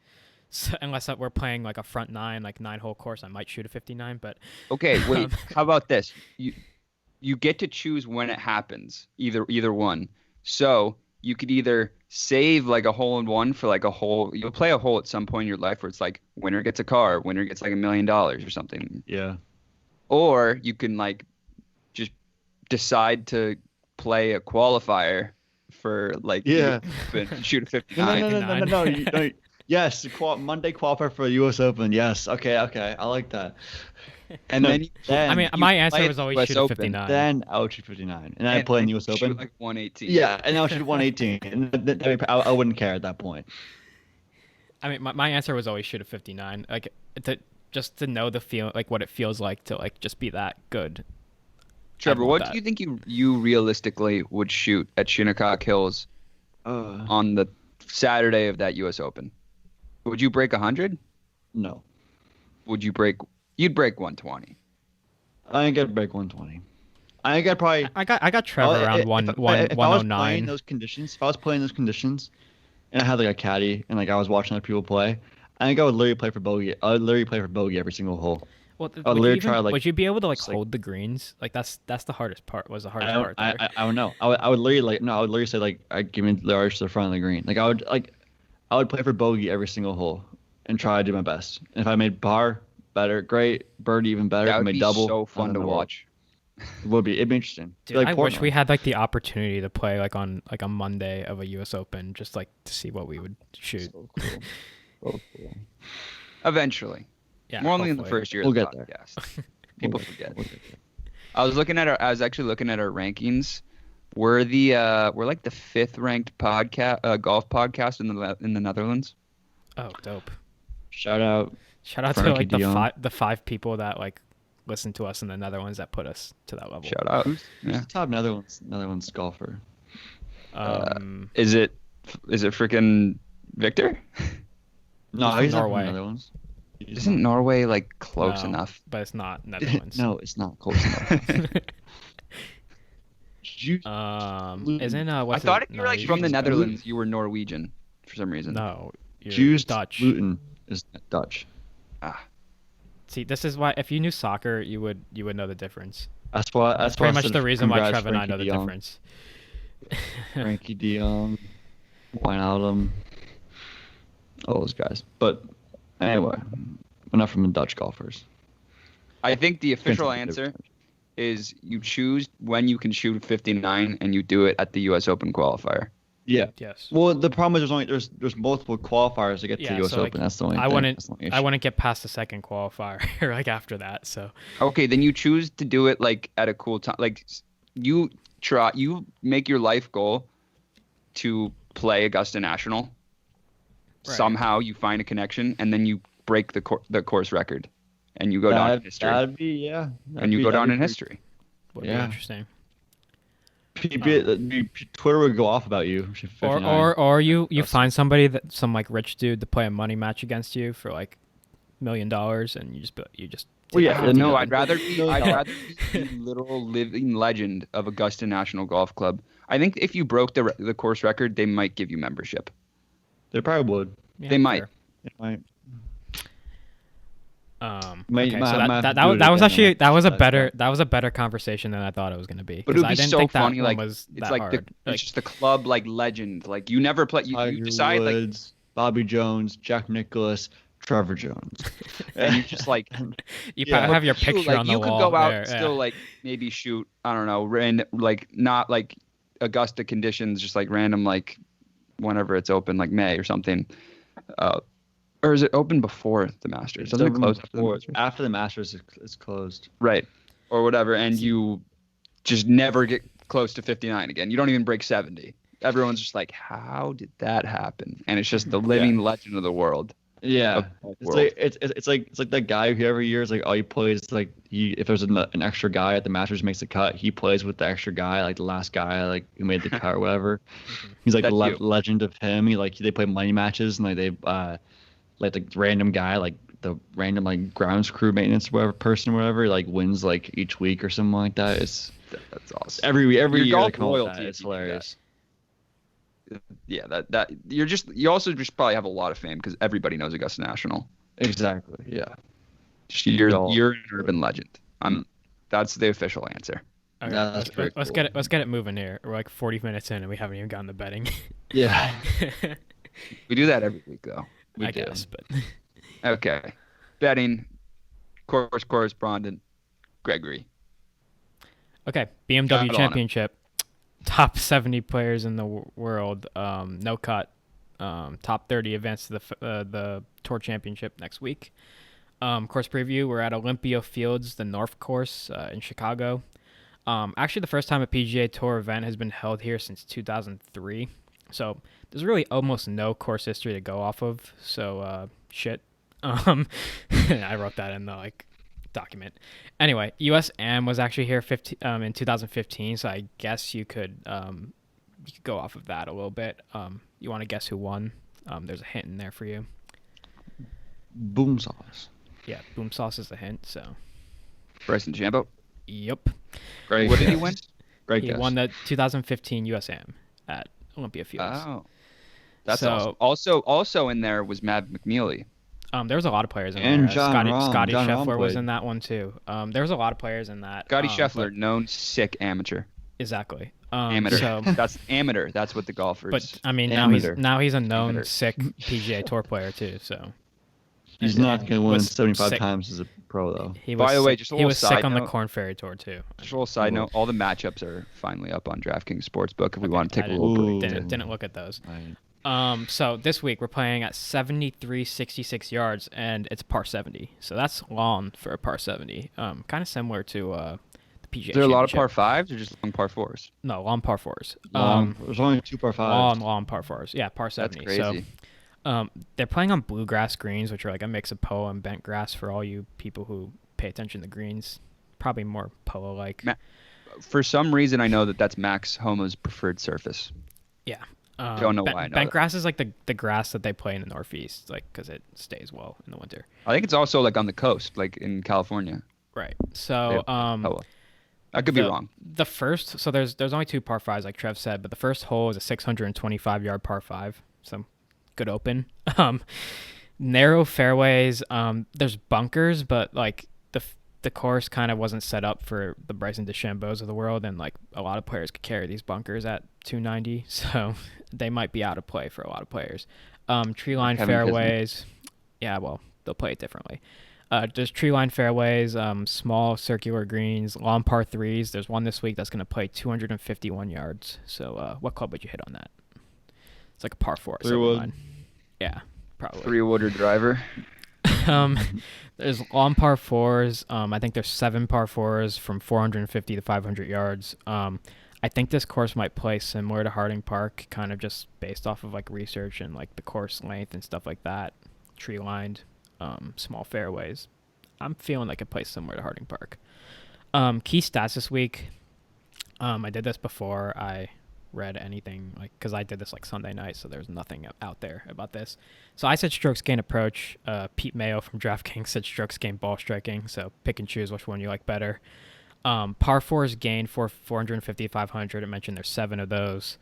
So, unless we're playing like a front 9, like 9-hole course, I might shoot a 59. But Okay, wait. How about this? You get to choose when it happens. Either one. So you could either save like a hole in one for like a hole. You'll play a hole at some point in your life where it's like winner gets a car, winner gets like $1 million or something. yeah. Or you can like just decide to play a qualifier for like Yeah. shoot a No, 59. no, no, no, no, no, no. Yes, Monday qualifier for the U.S. Open. Yes. Okay. I like that. And No, then you, then, I mean, you my play answer at was the always US shoot a Open, 59. then I would shoot 59, and I play in the U.S. shoot Open. like 118. Yeah, and I would shoot 118, and I wouldn't care at that point. I mean, my answer was always shoot a 59. Like just to know the feel, like what it feels like to like just be that good. Trevor, I'd what want do you think you realistically would shoot at Shinnecock Hills on the Saturday of that U.S. Open? Would you break 100? No, Would you break? You'd break 120. I ain't gonna break 120. I think I'd probably. I got Trevor around if I was 109. playing those conditions, if I was playing those conditions, and I had like a caddy, and like I was watching other people play, I think I would literally play for bogey. I would literally play for bogey every single hole. Well, I would literally try, like- would you be able to like just, like- hold the greens? Like that's the hardest part. Was the I hardest don't, part there. I don't know. I would literally I would literally say like, give me the arch to the front of the green. Like I would play for bogey every single hole and try to do my best. And if I made par, better, great. Birdie, even better. That If I would made be double, so fun to another hole. watch. It'd be interesting. Dude, Like I wish we Portnoy. had like the opportunity to play like on like a Monday of a U.S. Open, just like to see what we would shoot. So cool. So cool. Eventually. Yeah, We're only in the hopefully. first year We'll of the get there. podcast. People forget. We'll get there. I was actually looking at our rankings. We're like the 5th ranked podcast golf podcast in the Netherlands. Oh, dope! Shout out. Shout out Frankie to like Dion. the five people that like listen to us in the Netherlands that put us to that level. Shout out. Who's Yeah. the top Netherlands golfer? Is it freaking Victor? No, from he's not Norway. from the Netherlands. He's Isn't not. Norway like close No, enough? but it's not Netherlands. No, it's not close enough. Isn't I what's thought it? if you were like No, from the Juice Netherlands, you were Norwegian for some reason. No, you're Juice Dutch. Luton is Dutch. Ah, See, this is why if you knew soccer, you would know the difference. That's why. That's why pretty I much said the reason why congrats, Trevor and I Frankie know the de Jong. difference. Frankie de Jong, Wijnaldum, all those guys. But anyway, enough from the Dutch golfers. I think the official Fantastic answer difference. is you choose when you can shoot 59 and you do it at the U.S. Open qualifier. Yeah. Yes. Well, the problem is there's multiple qualifiers to get to Yeah, the U.S. so, like, Open. That's the only I thing. wouldn't That's the only I issue. wouldn't get past the second qualifier like after that. So Okay, then you choose to do it like at a cool time. Like you make your life goal to play Augusta National. Right. Somehow you find a connection and then you break the course record, and you go down in history. That'd be yeah. And you go down in history. would be Yeah. interesting. Twitter would go off about you. Or you That's- find somebody some like rich dude to play a money match against you for like $1 million, and you just Well, take yeah, it. No, $50 I'd rather be million. the literal living legend of Augusta National Golf Club. I think if you broke the course record, they might give you membership. They probably would. Yeah, they might. fair. They might. Okay, so might that do it was again, actually though. that was a better conversation than I thought it was going to be. But it would 'cause be I didn't so think that funny. one Like was it's that like hard. it's just the club like legend. Like you never play. You Tiger decide like Woods, Bobby Jones, Jack Nicklaus, Trevor Jones. and you just like you yeah. probably have your shoot, picture like, on the you wall. could go out there, and yeah. still like maybe shoot. I don't know, like not like Augusta conditions, just like random like whenever it's open, like May or something. Or is it open before the Masters? Doesn't it close after the Masters? After the Masters, it's closed. Right. Or whatever, and you just never get close to 59 again. You don't even break 70. Everyone's just like, how did that happen? And it's just the living legend of the world. Yeah, Of the it's world. like it's like that guy who every year is like, oh, he plays like if there's an extra guy at the Masters makes the cut, he plays with the extra guy, like the last guy like who made the cut or whatever. He's like That's the you. legend of him. They play money matches and like they like the random guy like the random like grounds crew maintenance whatever person or whatever like wins like each week or something like that. It's That's awesome. every Your year golf they come up with royalty that. if It's you do that. hilarious. Yeah, that you also just probably have a lot of fame because everybody knows Augusta National. Exactly. Yeah. Just you're all- an urban legend. That's the official answer. Okay, Yeah, that's pretty let's cool. get it moving here. We're like 40 minutes in and we haven't even gotten to betting. Yeah. We do that every week though. I guess, but Okay. Betting, course correspondent, Gregory. okay. Got it BMW on Championship, top 70 players in the world, no cut. Top 30 advance to the Tour Championship next week. Course preview: we're at Olympia Fields, the North Course in Chicago. Actually, the first time a PGA Tour event has been held here since 2003. So there's really almost no course history to go off of. So shit. I wrote that in the document. Anyway, USM was actually here in 2015. So I guess you could go off of that a little bit. You want to guess who won? There's a hint in there for you. Boom sauce. Yeah, Boom Sauce is the hint. So Bryson DeChambeau. yep, Great. What did he guess. win? Great he guess. won the 2015 USM at Olympia Fields. Oh, that's So- awesome. Also in there was Matt McNeely. There was a lot of players in And there. John Rahm. Scotty John Rahm Scheffler was played. in that one too. There was a lot of players in that. Scotty but- Scheffler, known sick amateur. Exactly. Amateur. So, That's amateur. That's what the golfers. but I mean, Amateur. now he's a known Amateur. sick PGA Tour player too. So He's not going to win Was 75 sick. times as a pro, though. By the way, sick. just a he little was sick side on the note. Corn Ferry Tour too. Just a little side note, all the matchups are finally up on DraftKings Sportsbook if we want to take a little Ooh. break. Didn't look at those. Right. So this week we're playing at 73.66 yards, and it's par 70. So that's long for a par 70. Kind of similar to the PGA. Is there a lot of Championship. par fives or just long par fours? No, long par fours. There's only 2 par 5s. Long par fours. Yeah, par 70. That's crazy. So, they're playing on bluegrass greens, which are like a mix of POA and bent grass for all you people who pay attention to greens. Probably more POA-like. For some reason, I know that's Max Homa's preferred surface. Yeah. Don't know why I know Bent that. grass is like the grass that they play in the Northeast, like because it stays well in the winter. I think it's also like on the coast, like in California. Right. So, POA. I could be wrong. The first, so there's only 2 par 5s, like Trev said, but the first hole is a 625-yard par 5. So good open. Narrow fairways. There's bunkers, but like the course kind of wasn't set up for the Bryson DeChambeaus of the world, and like a lot of players could carry these bunkers at 290, so they might be out of play for a lot of players. Tree line Kevin fairways. Yeah, well, they'll play it differently. There's tree line fairways, small circular greens, long par 3s. There's one this week that's going to play 251 yards. So what club would you hit on that? It's like a par 4. 3-wood. Yeah, probably. 3-wooder driver. There's long par 4s. I think there's 7 par 4s from 450 to 500 yards. I think this course might play similar to Harding Park, kind of just based off of like research and like the course length and stuff like that. Tree lined. Small fairways. I'm feeling like it plays similar to Harding Park. Key stats this week. I did this before I read anything, like because I did this like Sunday night, so there's nothing out there about this. So I said strokes gain approach. Pete Mayo from DraftKings said strokes gain ball striking. So pick and choose which one you like better. Par 4s gain for 450 500. I mentioned there's 7 of those.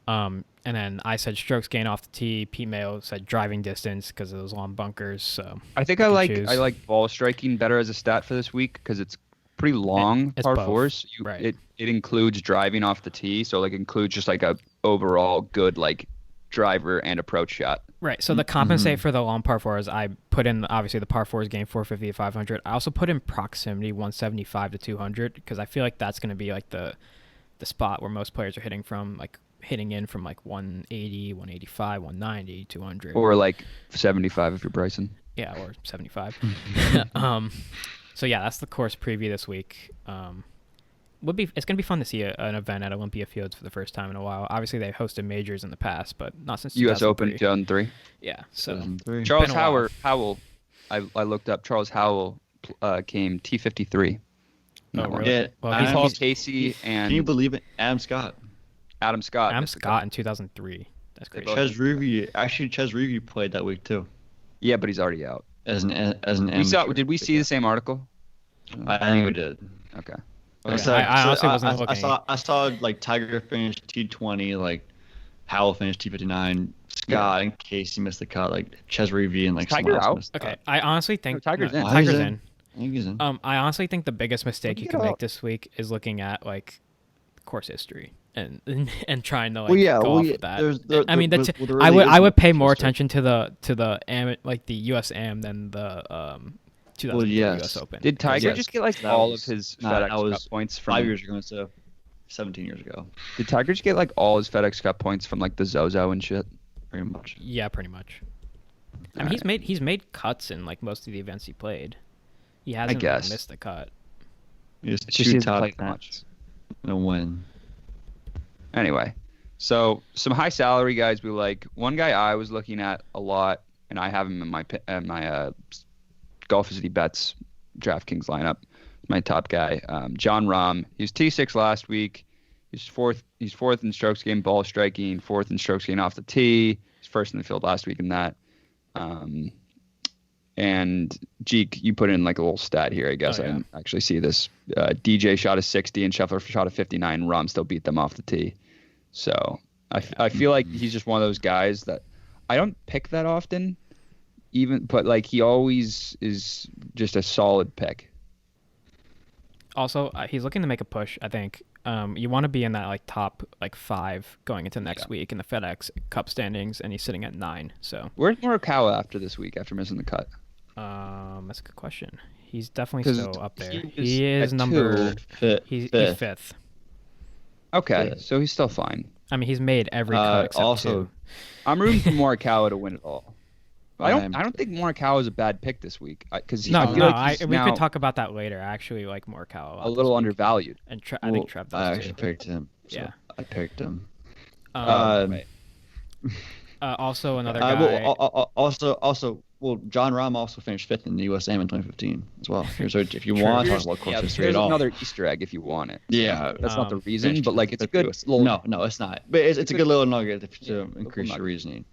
And then I said strokes gain off the tee. Pete Mayo said driving distance because of those long bunkers. So I think I like ball striking better as a stat for this week because it's pretty long It's par both. 4s. Right. It includes driving off the tee, so like includes just like a overall good like driver and approach shot. Right. So to compensate for the long par 4s, I put in obviously the par 4s gain 450 to 500. I also put in proximity 175 to 200 because I feel like that's going to be like the spot where most players are hitting from, like hitting in from like 180, 185, 190, 200. Or like 75 if you're Bryson. Yeah, or 75. So yeah, that's the course preview this week. It's gonna be fun to see an event at Olympia Fields for the first time in a while. Obviously, they hosted majors in the past, but not since U.S. Open 2003. 2003. Yeah, so 2003. Charles been a while. Howell. I looked up. Charles Howell came T53. Oh, really? Yeah, Well, He he's Paul Casey Can you and believe it? Adam Scott. Adam Scott. Adam missed the Scott cut. in 2003. That's They great. both- Ches Reavie. Actually, Ches Reavie played that week too. Yeah, but he's already out. As an Amateur. Did we see the same article? I think we did. Okay. Okay. I honestly wasn't looking. I saw like Tiger finish T20, like Howell finished T59, Scott and Casey missed the cut, like Ches Reavie and like Is Tiger someone else out? missed the Okay, cut. I honestly think Tiger's in. Tiger's He's in. in. I think he's in. I honestly think the biggest mistake Where'd you he can get make out? this week is looking at like course history and trying to like Well, yeah, go well, off yeah, of that. there's- I mean, there I really would isn't pay much more history. attention to the US Am than the 2003 yes. US Open. Did Tiger Yes, just get like that all was- of his nah, FedEx that was Cup points from 5 years ago instead of 17 years ago, Did Tiger just get like all his FedEx Cup points from like the Zozo and shit? pretty much. Yeah, pretty much. I mean, he's made cuts in like most of the events he played. He hasn't like, guess. missed a cut. He just It's just he two hasn't top played that much. and a win. Anyway, so some high salary guys we like. One guy I was looking at a lot, and I have him in my Golf City Bets DraftKings lineup. My top guy, John Rahm. He was T6 last week. He's fourth in strokes gained ball striking, 4th in strokes gained off the tee. He's first in the field last week in that. And Jeek, you put in like a little stat here, I guess. Oh, yeah. I didn't actually see this. DJ shot a 60 and Scheffler shot a 59. Rahm still beat them off the tee. So I feel like he's just one of those guys that I don't pick that often, but like he always is just a solid pick. Also, he's looking to make a push. I think you want to be in that like top like 5 going into next week in the FedEx Cup standings, and he's sitting at 9. So Where's Morikawa after this week after missing the cut? That's a good question. He's definitely 'Cause still up there. he was He is at number. He's Fifth. fifth. Okay, Fifth. so he's still fine. I mean, he's made every cut except also, two. I'm rooting for Morikawa to win it all. I I'm- don't think Morikawa is a bad pick this week because No, I feel no. like he's We now could talk about that later. I actually like Morikawa a little undervalued. and I think Trev I does actually too. picked him. So Yeah. I picked him. Right. Also, another guy. Well, John Rahm also finished fifth in the USAM in 2015 as well. So if you want to talk about course history There's at all, another Easter egg if you want it. yeah, That's not the reason, finished but like it's a fifth good US. little. No, it's not. But it's a good little nugget to increase nugget. your reasoning.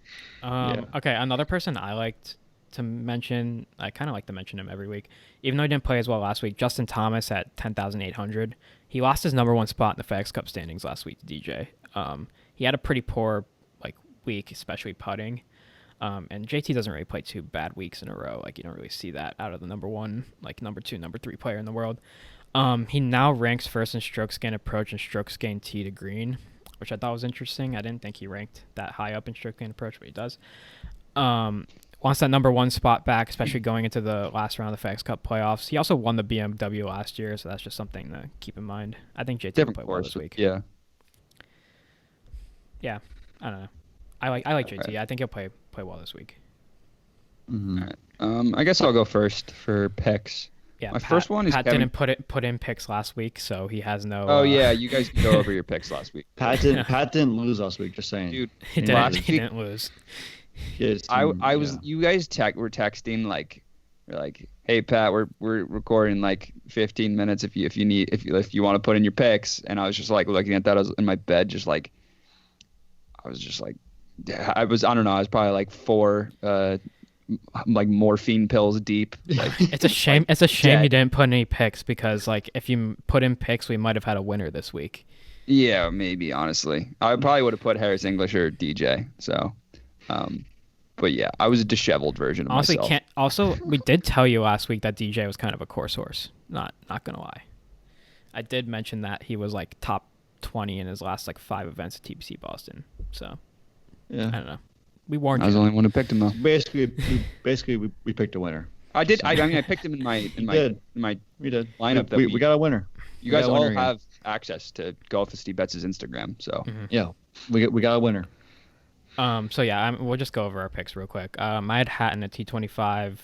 Okay, another person I liked to mention. I kind of like to mention him every week, even though he didn't play as well last week. Justin Thomas at 10,800. He lost his number one spot in the FedEx Cup standings last week to DJ. He had a pretty poor week, especially putting. And JT doesn't really play two bad weeks in a row. Like, you don't really see that out of the number one, number two, number three player in the world. He now ranks first in strokes gained approach and strokes gained tee to green, which I thought was interesting. I didn't think he ranked that high up in strokes gained approach, but he does. Wants that number one spot back, especially going into the last round of the FedEx Cup playoffs. He also won the BMW last year, so that's just something to keep in mind. I think JT will play well this week. Yeah. Yeah, I don't know. I like JT. Right. I think he'll play well this week. Mm-hmm. All right. I guess I'll go first for picks. Yeah, My first one is Pat Kevin. didn't put in picks last week, so he has no. Oh yeah, you guys can go over your picks last week. Pat didn't lose last week. Just saying, Dude, he last didn't. He week- didn't lose. I was you guys were texting we're like, hey Pat, we're recording like 15 minutes if you want to put in your picks, and I was just like looking at that. I was in my bed just like I don't know, I was probably like four like morphine pills deep. Like, It's a shame. It's a shame dead. you didn't put any picks because if you put in picks, we might have had a winner this week. yeah, maybe honestly, I probably would have put Harris English or DJ. So, but yeah, I was a disheveled version of Honestly, myself. we did tell you last week that DJ was kind of a course horse. Not gonna lie. I did mention that he was like top 20 in his last 5 events at TPC Boston. So Yeah. I don't know. We warned I was you. the only one who picked him though. Basically, we picked a winner. I did. I mean, I picked him in my We did. lineup. that We got a winner. You guys got a all winner again. have access to Golf with Steve Betts' Instagram, so Yeah, we got a winner. So yeah, we'll just go over our picks real quick. I had Hatton at T25.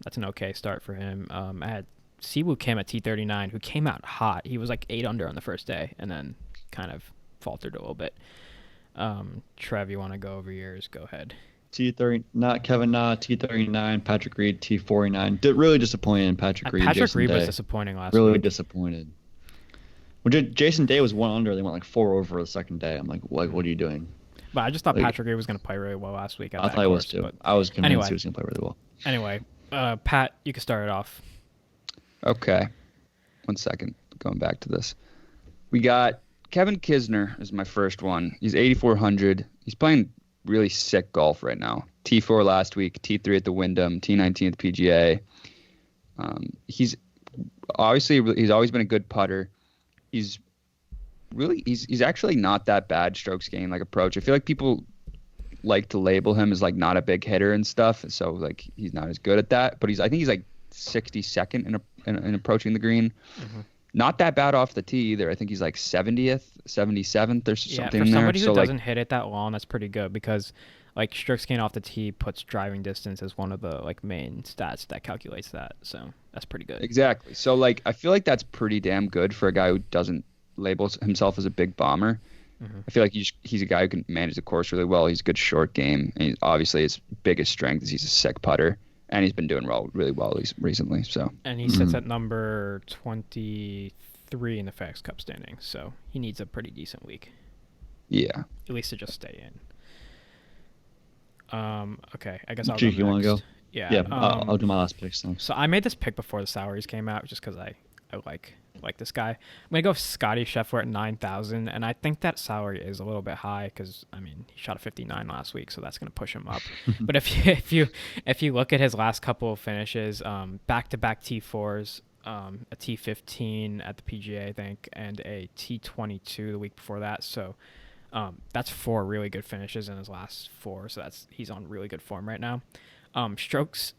That's an okay start for him. I had Siwoo Kim at T39, who came out hot. He was like 8 under on the first day, and then kind of faltered a little bit. Trev, you want to go over yours? Go ahead. T30, not Kevin Na, T39, Patrick Reed, T49. Really disappointed in Patrick Reed. Patrick Jason Reed was Day. disappointing last Really week. disappointed. Well, Jason Day was 1 under. They went like 4 over the second day. I'm like, what are you doing? But I just thought Like- Patrick Reed was going to play really well last week. I thought he was too. I was convinced anyway. he was going to play really well. Anyway, Pat, you can start it off. okay. 1 second, going back to this. We got Kevin Kisner is my first one. He's 8,400. He's playing really sick golf right now. T4 last week, T3 at the Wyndham, T19 at the PGA. He's always been a good putter. He's actually not that bad strokes gained approach. I feel like people like to label him as not a big hitter and stuff, so he's not as good at that. But I think he's 62nd in approaching the green. Mm-hmm. Not that bad off the tee either. I think he's 70th, 77th or Yeah, something for in there. somebody who So doesn't hit it that long, that's pretty good because strokes gained off the tee puts driving distance as one of the main stats that calculates that. So that's pretty good. exactly. So I feel like that's pretty damn good for a guy who doesn't label himself as a big bomber. Mm-hmm. I feel like he's a guy who can manage the course really well. He's a good short game, and obviously his biggest strength is he's a sick putter, and he's been doing really well recently. So And he sits at number 23 in the FedEx Cup standings, so he needs a pretty decent week, yeah, at least to just stay in. Okay, I guess I'll Jake, go you wanna next. go? Yeah. Yeah, I'll do my last picks then. So I made this pick before the salaries came out, just because I like this guy. I'm gonna go with Scotty Scheffler at 9,000, and I think that salary is a little bit high because he shot a 59 last week, so that's gonna push him up. But if you look at his last couple of finishes, back-to-back T4s, a T15 at the PGA, I think, and a T22 the week before that. So that's 4 really good finishes in his last 4. So he's on really good form right now. Strokes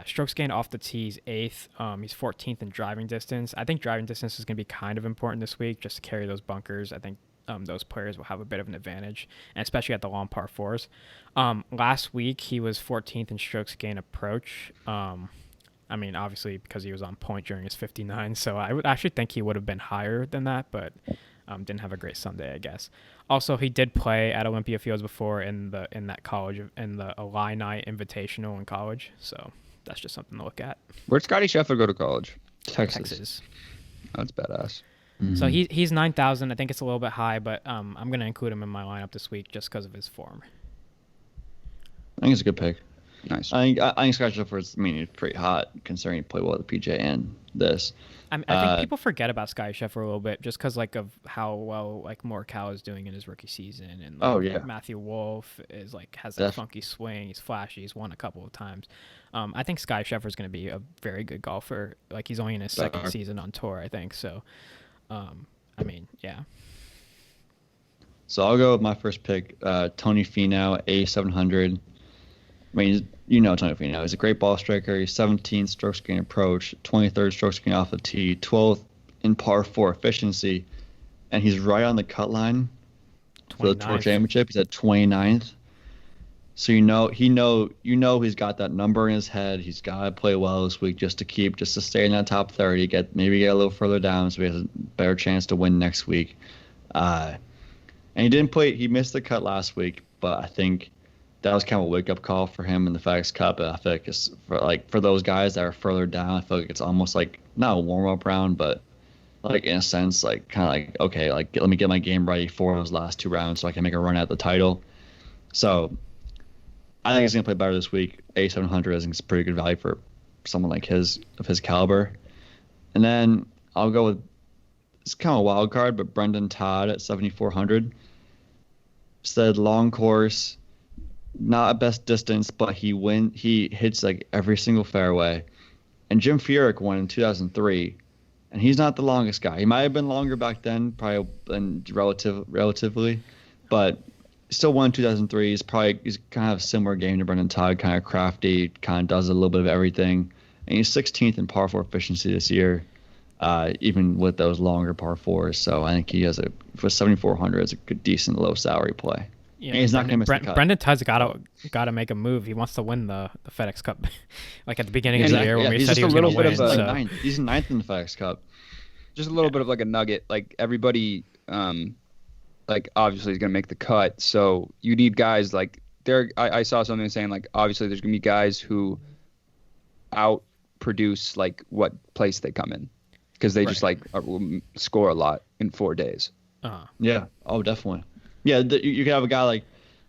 strokes gained off the tee, he's 8th. He's 14th in driving distance. I think driving distance is going to be kind of important this week just to carry those bunkers. I think those players will have a bit of an advantage, and especially at the long par 4s. Last week, he was 14th in strokes gained approach. I mean, obviously, because he was on point during his 59, so I would actually think he would have been higher than that, but didn't have a great Sunday, I guess. Also, he did play at Olympia Fields before in the Illini Invitational in college, so that's just something to look at. Where'd Scotty Scheffler go to college? Texas. Oh, that's badass. Mm-hmm. So he's 9,000. I think it's a little bit high, but I'm going to include him in my lineup this week just because of his form. I think it's a good pick. Nice. I think Scotty Scheffler's, he's pretty hot considering he played well at the PGA and this. I think people forget about Scotty Scheffler a little bit just because of how well Morikawa is doing in his rookie season, and Matthew Wolfe is has that funky swing. He's flashy. He's won a couple of times. I think Scotty Scheffler is going to be a very good golfer. He's only in his second season on tour, I think. So, yeah. So I'll go with my first pick, Tony Finau, A700. Tony Finau. He's a great ball striker. He's 17th strokes gained approach, 23rd strokes gained off the tee, 12th in par 4 efficiency, and he's right on the cut line for the Tour Championship. He's at 29th. So he's got that number in his head. He's got to play well this week just to stay in that top 30, maybe get a little further down so he has a better chance to win next week. And he didn't play. He missed the cut last week, but I think that was kind of a wake-up call for him in the FedEx Cup. I feel like it's for those guys that are further down, I feel like it's almost not a warm-up round, but in a sense, okay, let me get my game ready for those last 2 rounds so I can make a run at the title. So I think he's going to play better this week. A700, I think it's pretty good value for someone of his caliber. And then I'll go with, it's kind of a wild card, but Brendan Todd at 7,400. Said long course, not a best distance, but he hits every single fairway. And Jim Furyk won in 2003, and he's not the longest guy. He might have been longer back then, probably relatively, but still won in 2003. He's kind of a similar game to Brendan Todd, kind of crafty, kind of does a little bit of everything. And he's 16th in par 4 efficiency this year, even with those longer par 4s. So I think he has for 7,400, it's a good, decent low salary play. Yeah, and he's not going to miss the cut. Brendan Todd's got to make a move. He wants to win the FedEx Cup, at the beginning of the year when we said he was going to win. He's 9th in the FedEx Cup. Just a little bit of a nugget. Everybody, obviously is going to make the cut. So you need guys I saw something saying obviously there's going to be guys who outproduce what place they come in because they just score a lot in 4 days. Yeah. Oh, definitely. Yeah, you could have a guy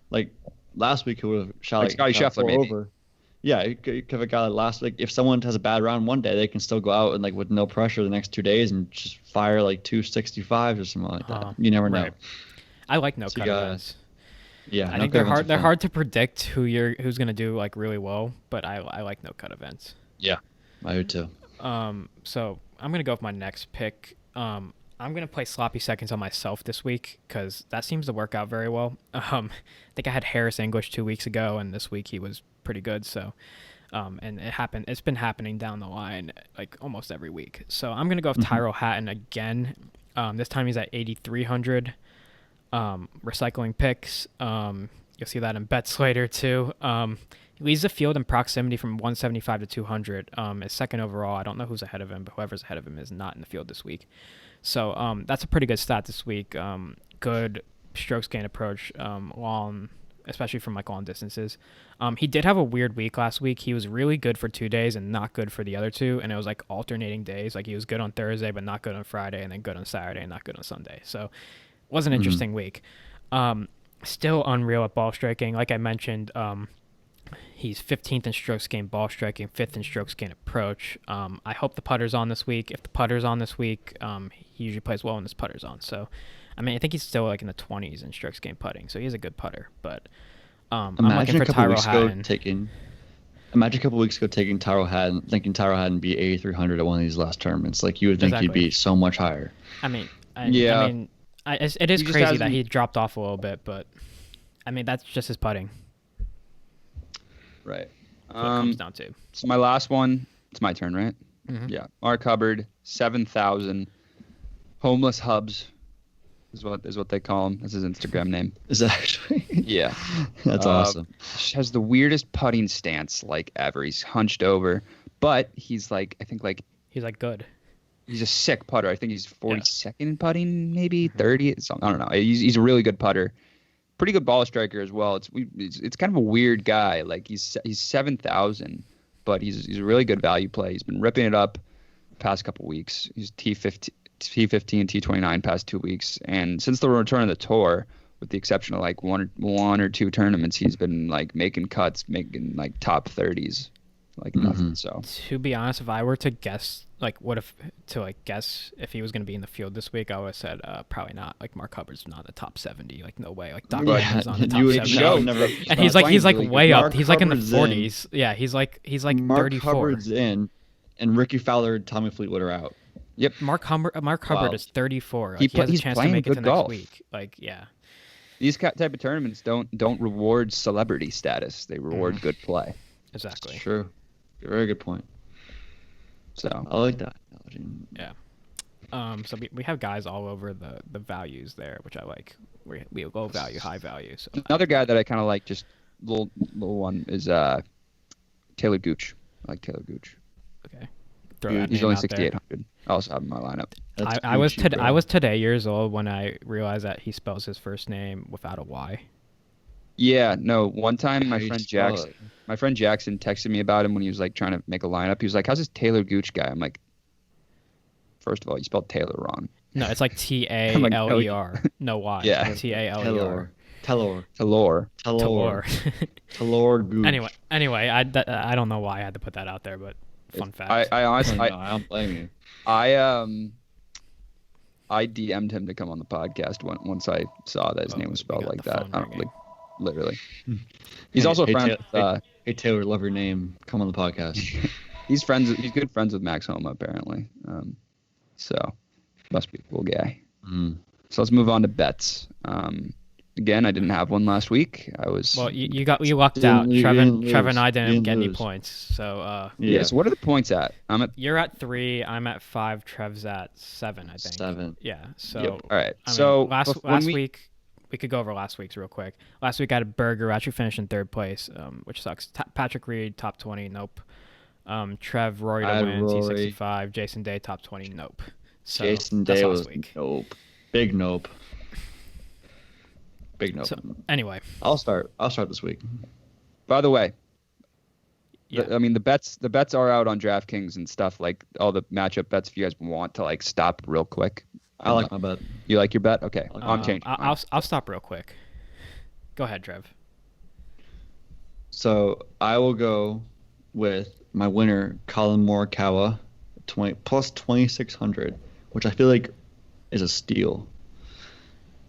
like last week who would have shot Scotty Scheffler maybe. Over. Yeah, you could have a guy last week. If someone has a bad round one day, they can still go out and with no pressure the next 2 days and just fire 265s or something like that. You never know. Right. I like no cut events. Yeah, I think they're hard to predict who's going to do really well, but I like no cut events. Yeah, I do too. So I'm going to go with my next pick. I'm going to play sloppy seconds on myself this week because that seems to work out very well. I think I had Harris English 2 weeks ago, and this week he was pretty good. So, and it's been happening down the line almost every week. So I'm going to go with Tyrrell Hatton again. This time he's at 8,300. Recycling picks. You'll see that in bets later too. He leads the field in proximity from 175 to 200. Is second overall. I don't know who's ahead of him, but whoever's ahead of him is not in the field this week. So that's a pretty good stat this week. Good strokes gain approach, long, especially from long distances. He did have a weird week last week. He was really good for 2 days and not good for the other 2, and it was alternating days. He was good on Thursday but not good on Friday, and then good on Saturday and not good on Sunday. So it was an interesting week. Still unreal at ball striking. Like I mentioned, he's 15th in strokes gained ball striking, 5th in strokes gained approach. I hope the putter's on this week. If the putter's on this week, he usually plays well when his putter's on. So, I think he's still in the 20s in strokes gained putting. So he's a good putter. But I'm looking for Tyrrell Hatton. Imagine a couple weeks ago taking Tyrrell Hatton, thinking Tyrrell Hatton be 8,300 at one of these last tournaments. You would think he'd be so much higher. It is crazy that he dropped off a little bit, but that's just his putting. Right. That's what it comes down to. So my last one, it's my turn, right? Mm-hmm. Yeah. Mark Hubbard, 7,000. Homeless Hubs is what they call him. That's his Instagram name. Is that actually? Yeah. That's awesome. Has the weirdest putting stance like ever. He's hunched over, but he's like, I think like He's like good. he's a sick putter. I think he's 42nd in putting, maybe 30. I don't know. He's a really good putter. Pretty good ball striker as well. It's kind of a weird guy. Like he's 7,000, but he's a really good value play. He's been ripping it up past couple weeks. He's T15, T29 past 2 weeks, and since the return of the tour, with the exception of like one or two tournaments, he's been like making cuts, making like top 30s, like nothing. So To be honest, if I were to guess, guess if he was going to be in the field this week, I would have said probably not. Like Mark Hubbard's not in the top 70. Like no way. Like Doc Rivers on the top 70. And he's like way up. He's like in the 40s. Yeah, he's like Mark 34. Hubbard's in, and Ricky Fowler, Tommy Fleetwood are out. Yep. Mark Hubbard is 34. Like, he has a chance to playing make it good to golf. next week. Like yeah. These type of tournaments don't reward celebrity status. They reward good play. Exactly. It's true. Very good point. So I like that. Yeah. So we have guys all over the values there, which I like. We have low value, high value. So another guy that I kind of like, just little one, is Taylor Gooch. I like Taylor Gooch. okay. Throw that He's name only out there. 6,800. I also have him in my lineup. I was today years old when I realized that he spells his first name without a Y. Yeah, no. One time, How do you spell it? my friend Jackson texted me about him when he was like trying to make a lineup. He was like, "How's this Taylor Gooch guy?" I'm like, first of all, you spelled Taylor wrong. No, it's like Taler. No Y. Yeah. Taler. Taylor. Gooch. Anyway, I don't know why I had to put that out there, but fun fact. I honestly, I don't blame you. I DM'd him to come on the podcast once I saw that his name was spelled like that. I don't, like, literally. He's also friends. Hey Taylor, love your name. Come on the podcast. He's good friends with Max Homa apparently. So must be a cool guy. So let's move on to bets. Again, I didn't have one last week. You lucked out. Trevor and I didn't get any points. So yeah. So what are the points at? You're at 3. I'm at 5. Trev's at 7. I think 7. Yeah. So yep. All right. So last week we could go over last week's real quick. Last week I had a Berger actually finished in 3rd place, which sucks. Patrick Reed top 20. Nope. Trev Rory to win T65. Jason Day top 20. Nope. So Jason Day was week. Nope. Big nope. Big nope. So, anyway, I'll start this week. By the way, yeah. the bets are out on DraftKings and stuff, like all the matchup bets. If you guys want to like stop real quick, I like my bet. You like your bet? Okay, I'm changing. I'll stop real quick. Go ahead, Trev. So I will go with my winner, Colin Morikawa, plus 2,600, which I feel like is a steal.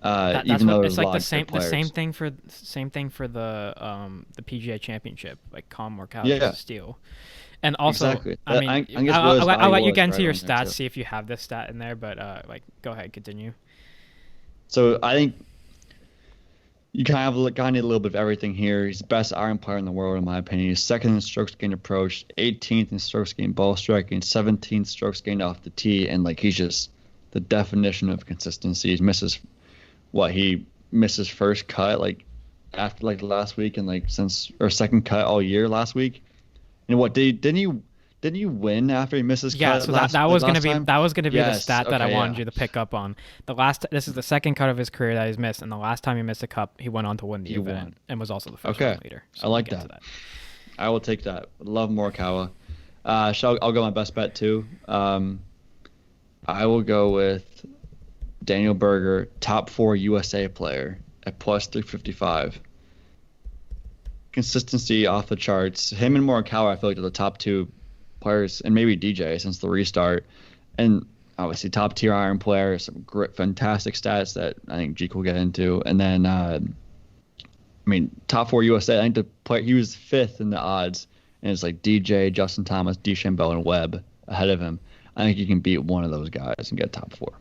Even though it's like the same thing for the PGA Championship, like Colin Morikawa is a steal. And also, exactly. I mean, I'll let you get into your stats, see if you have this stat in there, but go ahead, continue. So I think you kind of need a little bit of everything here. He's the best iron player in the world, in my opinion. He's 2nd in strokes gained approach, 18th in strokes gained ball striking, 17th strokes gained off the tee, and like he's just the definition of consistency. He misses first cut like after like last week, and like second cut all year last week. And what didn't you win after he missed his cut? Yeah, so that was gonna be the stat that I wanted yeah. you to pick up on. This is the second cut of his career that he's missed, and the last time he missed a cut, he went on to win the event and was also the first leader. So I like that. I will take that. Love Morikawa. I'll go my best bet too. I will go with Daniel Berger, top 4 USA player at plus 355. Consistency off the charts. Him and Morikawa, I feel like, are the top 2 players, and maybe DJ since the restart. And obviously, top tier iron player, some fantastic stats that I think Jeek will get into. And then, top 4 USA. I think the player, he was 5th in the odds, and it's like DJ, Justin Thomas, DeChambeau, and Webb ahead of him. I think you can beat one of those guys and get top 4.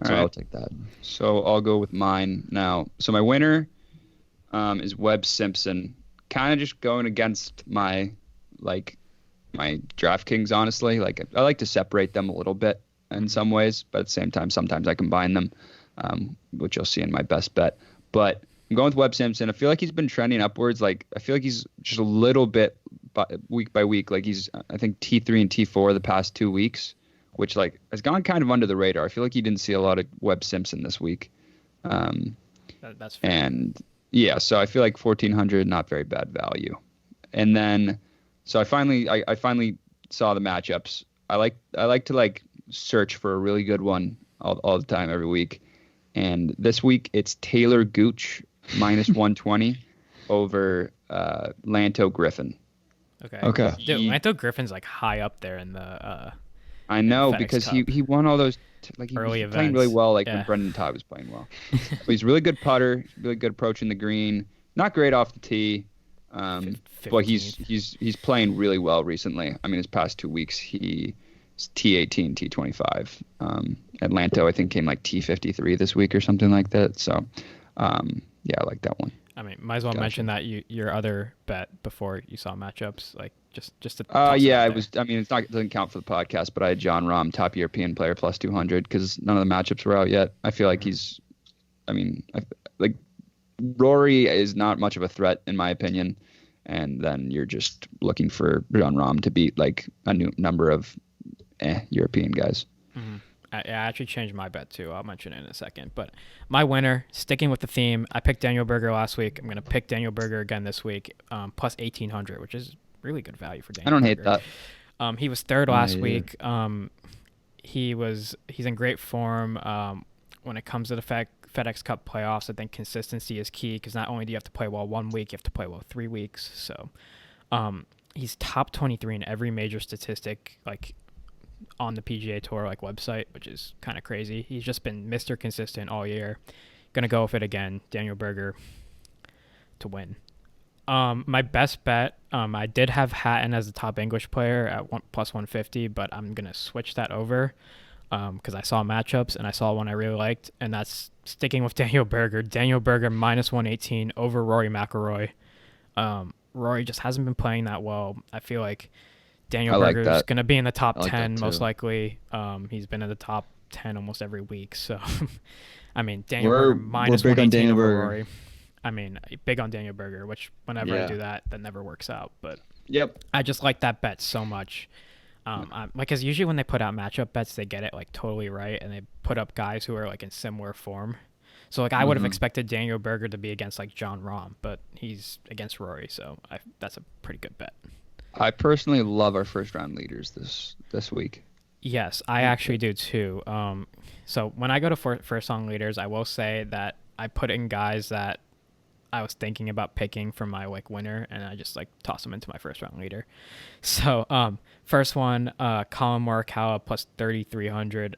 So I'll take that. So I'll go with mine now. So my winner is Webb Simpson, kind of just going against my DraftKings, honestly. Like, I like to separate them a little bit in some ways, but at the same time, sometimes I combine them, which you'll see in my best bet. But I'm going with Webb Simpson. I feel like he's been trending upwards. Like, I feel like he's just a little bit week by week. Like, he's, I think, T3 and T4 the past 2 weeks, which, like, has gone kind of under the radar. I feel like you didn't see a lot of Webb Simpson this week. That's fair. And, yeah, so I feel like 1,400, not very bad value. And then, so I finally saw the matchups. I like to, like, search for a really good one all the time, every week. And this week, it's Taylor Gooch, minus 120, over Lanto Griffin. Okay. Dude, Lanto Griffin's, like, high up there in the I know, FedEx because Cup. he won all those, like, he Early was playing events. really well, like, Yeah. when Brendan Todd was playing well. But he's a really good putter, really good approaching the green, not great off the tee. But he's playing really well recently. I mean, his past 2 weeks, he's T18, T25. Atlanto, I think, came like T53 this week or something like that. So, yeah, I like that one. I mean, might as well Gotcha. mention that your other bet before you saw matchups, like just to toss it Yeah, out it there. was. I mean, it doesn't count for the podcast, but I had John Rahm, top European player, plus 200, because none of the matchups were out yet. I feel like he's. I mean, like Rory is not much of a threat in my opinion, and then you're just looking for John Rahm to beat like a new number of European guys. Mm-hmm. I actually changed my bet too. I'll mention it in a second. But my winner, sticking with the theme, I picked Daniel Berger last week. I'm going to pick Daniel Berger again this week, plus 1,800, which is really good value for Daniel I don't Berger. hate that. He was third last either. week. He's in great form. When it comes to the FedEx Cup playoffs, I think consistency is key, because not only do you have to play well 1 week, you have to play well 3 weeks. So he's top 23 in every major statistic, like on the PGA Tour like website, which is kind of crazy. He's just been Mr. Consistent all year. Gonna go with it again, Daniel Berger to win. My best bet, I did have Hatton as the top English player at plus 150, but I'm gonna switch that over because I saw matchups and I saw one I really liked, and that's sticking with Daniel Berger. Daniel Berger minus 118 over Rory McIlroy. Rory just hasn't been playing that well. I feel like Daniel Berger is going to be in the top 10 most likely. He's been in the top 10 almost every week. So, I mean, Daniel Berger minus 118 over Rory. I mean, big on Daniel Berger, which whenever I do that never works out. But I just like that bet so much. Because usually when they put out matchup bets, they get it like totally right, and they put up guys who are like in similar form. So like I would have expected Daniel Berger to be against like John Rahm, but he's against Rory, so that's a pretty good bet. I personally love our first round leaders this week. Yes, I actually do too. So when I go to first round leaders, I will say that I put in guys that I was thinking about picking for my like winner, and I just like toss them into my first round leader. So first one, Colin Morikawa plus 3,300.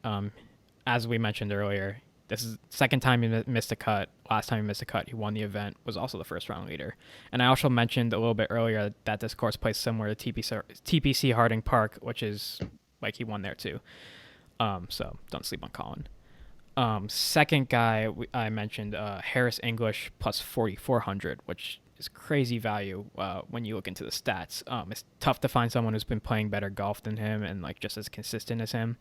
As we mentioned earlier, this is second time he missed a cut. Last time he missed a cut, he won the event, was also the first round leader. And I also mentioned a little bit earlier that this course plays similar to TPC Harding Park, which is like he won there too. So don't sleep on Colin. Second guy I mentioned, Harris English plus 4,400, which is crazy value when you look into the stats. It's tough to find someone who's been playing better golf than him and like just as consistent as him.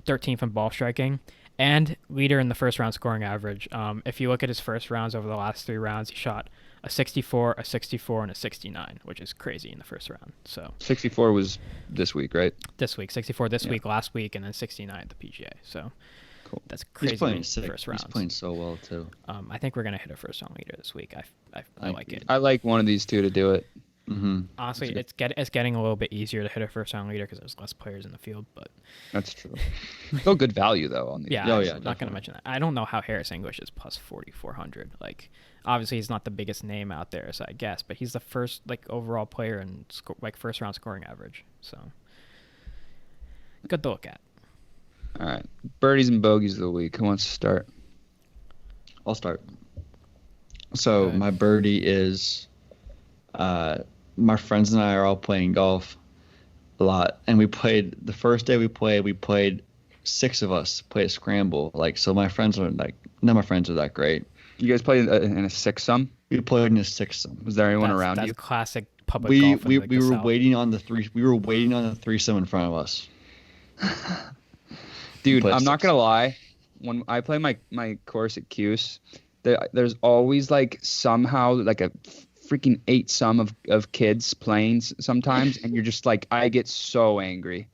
13th in ball striking, and leader in the first round scoring average. If you look at his first rounds over the last 3 rounds, he shot a 64, a 64, and a 69, which is crazy in the first round. So 64 was this week, right? This week, 64 this week, last week, and then 69 at the PGA. So cool. That's crazy. He's playing first rounds. He's playing so well too. I think we're gonna hit a first round leader this week. I like it. I like one of these two to do it. Mm-hmm. Honestly, it's getting a little bit easier to hit a first round leader because there's less players in the field. But That's true. Still good value though on the. yeah, Oh, I'm yeah, not gonna definitely. mention that. I don't know how Harris English is plus 4,400. Like, obviously he's not the biggest name out there, so I guess, but he's the first like overall player in like first round scoring average. So good to look at. All right, birdies and bogies of the week. Who wants to start? I'll start. So Okay. my birdie is, my friends and I are all playing golf a lot, and we played the first day we played 6 of us played a scramble. Like, so my friends are like, none of my friends are that great. You guys play in a six-some? We played in a sixth-some. Was there anyone around That's you? classic public golf. We were waiting on the three. We were waiting on the threesome in front of us. Dude, I'm not gonna lie. When I play my course at Cuse, there's always like somehow like a freaking 8-some of kids playing sometimes, and you're just like, I get so angry.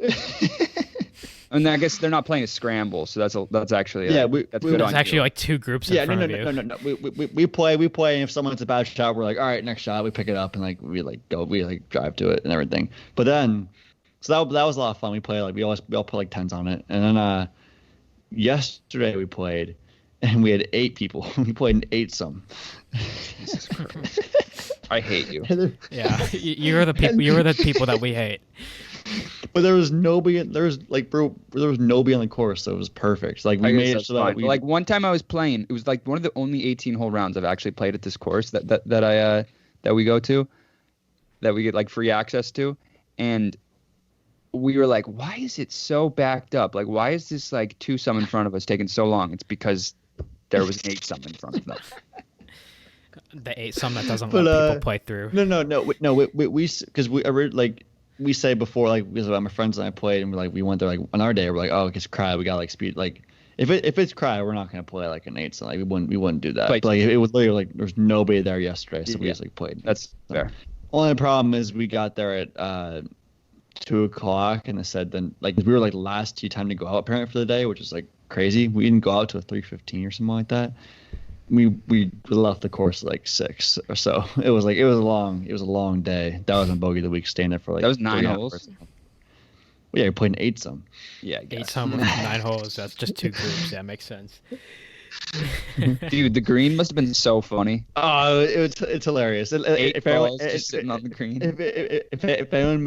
And I guess they're not playing a scramble, so that's actually that's good. There's actually like two groups in front of you. No. We play, and if someone's a bad shot, we're like, all right, next shot. We pick it up and like we drive to it and everything. But then, so that was a lot of fun. We play like we all put like 10s on it, and then yesterday we played, and we had 8 people. We played an 8-some. Jesus Christ. I hate you. Yeah, you were the people. You were the people that we hate. But there was nobody. There was nobody on the course, so it was perfect. Like we made it so that like one time I was playing, it was like one of the only 18-hole rounds I've actually played at this course that we go to, that we get like free access to, and we were like, why is it so backed up? Like, why is this like 2-some in front of us taking so long? It's because there was an 8-some in front of them. The 8-some that doesn't let people play through. No. We because we say before, like, because my friends and I played, and we went there like on our day, we're like, oh, it's Cry, we got like speed, like if it's Cry, we're not gonna play like an 8-some, like we wouldn't do that. But like it was literally like there's nobody there yesterday, so we just like played. That's fair. Only problem is we got there at 2:00, and they said then like we were like last tee time to go out apparently for the day, which is like crazy. We didn't go out to a 3:15 or something like that. We left the course at like 6 or so. It was a long day. That was on bogey of the week, staying there for like that was 9 holes. Well, yeah, we played an 8-some. Yeah, 8-some with 9 holes. That's just 2 groups. Yeah, makes sense. Dude, the green must have been so funny. Oh, it's hilarious. 8 balls just sitting on the green. If anyone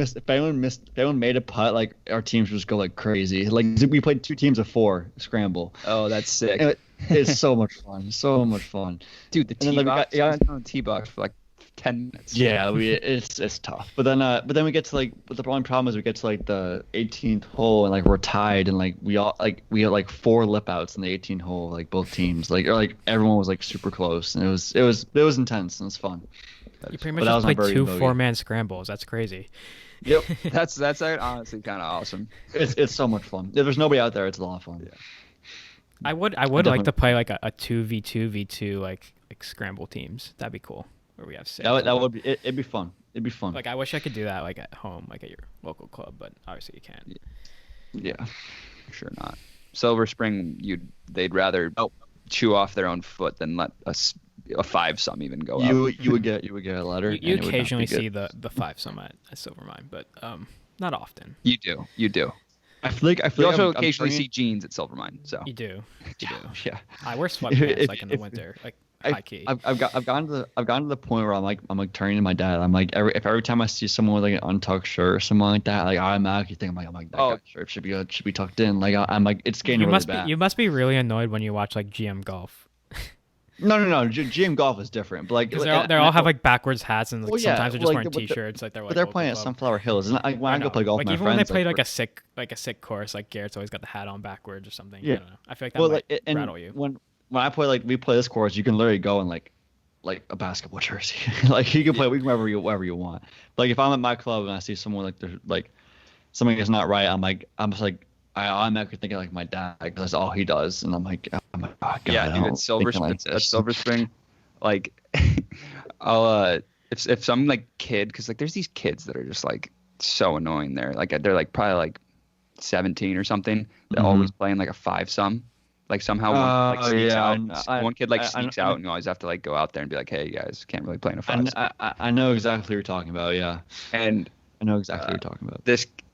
made a putt, like our teams would just go like crazy. Like we played 2 teams of 4 scramble. Oh, that's sick. It's so much fun. So much fun. Dude, the tee box. On tee box for like 10 minutes. Yeah, it's tough. But then we get to like, but the only problem is we get to like the 18th hole, and like we're tied, and like we had like 4 lip outs in the 18th hole, like both teams, like everyone was like super close, and it was intense, and it was fun. You pretty much just played 2 4-man scrambles. That's crazy. Yep. that's honestly kind of awesome. It's so much fun. If there's nobody out there, it's a lot of fun. Yeah. I would like to play like a 2v2v2 like scramble teams. That'd be cool. Where we have 6. That would be it'd be fun. It'd be fun. Like I wish I could do that like at home, like at your local club, but obviously you can't. Yeah. Sure not. Silver Spring, they'd rather chew off their own foot than let a 5-some even go out. You would get a letter. You occasionally see the 5-some at Silvermine, but not often. You do. I feel like you also occasionally see jeans at Silvermine. So you do. Yeah. I wear sweatpants like in the winter, like high key. I've gotten to the point where I'm like turning to my dad. I'm like every time I see someone with like an untucked shirt or something like that, like I automatically think I'm like that shirt should be tucked in. Like I'm like it's getting really bad. You must be really annoyed when you watch like GM Golf. No. GM Golf is different, but like they all have like backwards hats, and like, sometimes they're just wearing t-shirts. Like they're playing at Sunflower Hills. And when I go play golf, like with my even friends, when they play like a sick course, like Garrett's always got the hat on backwards or something. Yeah. I don't know. I feel like that might rattle you. When I play we play this course, you can literally go in like a basketball jersey. Like you can play wherever you want. Like if I'm at my club and I see someone like there's like something that's not right, I'm just like. I automatically think of like my dad because that's all he does, and I'm like, oh God, yeah, dude, it's Silver Spring. Like, I'll if some like kid, because like there's these kids that are just like so annoying. They're like probably like 17 or something. They're always playing like a 5-some. Like somehow one sneaks out. One kid like sneaks out, and you always have to like go out there and be like, hey, you guys can't really play in a 5-some. I know exactly what you're talking about. Yeah, and I know exactly what you're talking about.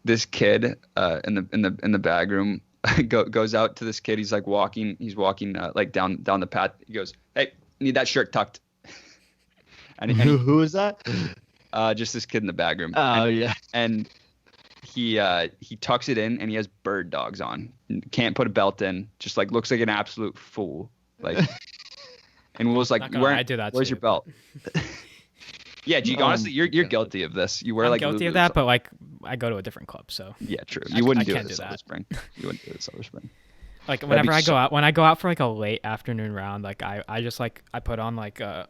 This kid in the bag room goes out to this kid. He's walking like down the path. He goes, hey, I need that shirt tucked. and who is that? Just this kid in the bag room. Oh, yeah. And he tucks it in, and he has bird dogs on. Can't put a belt in. Just like looks like an absolute fool. Like, and Will's like, where's your belt? Yeah, honestly, you're guilty of this. You wear I'm guilty of that, but like I go to a different club, so yeah, true. You wouldn't do it at Silver Spring. You wouldn't do it at Silver Spring. Like whenever I go out, when I go out for like a late afternoon round, like I just like I put on like a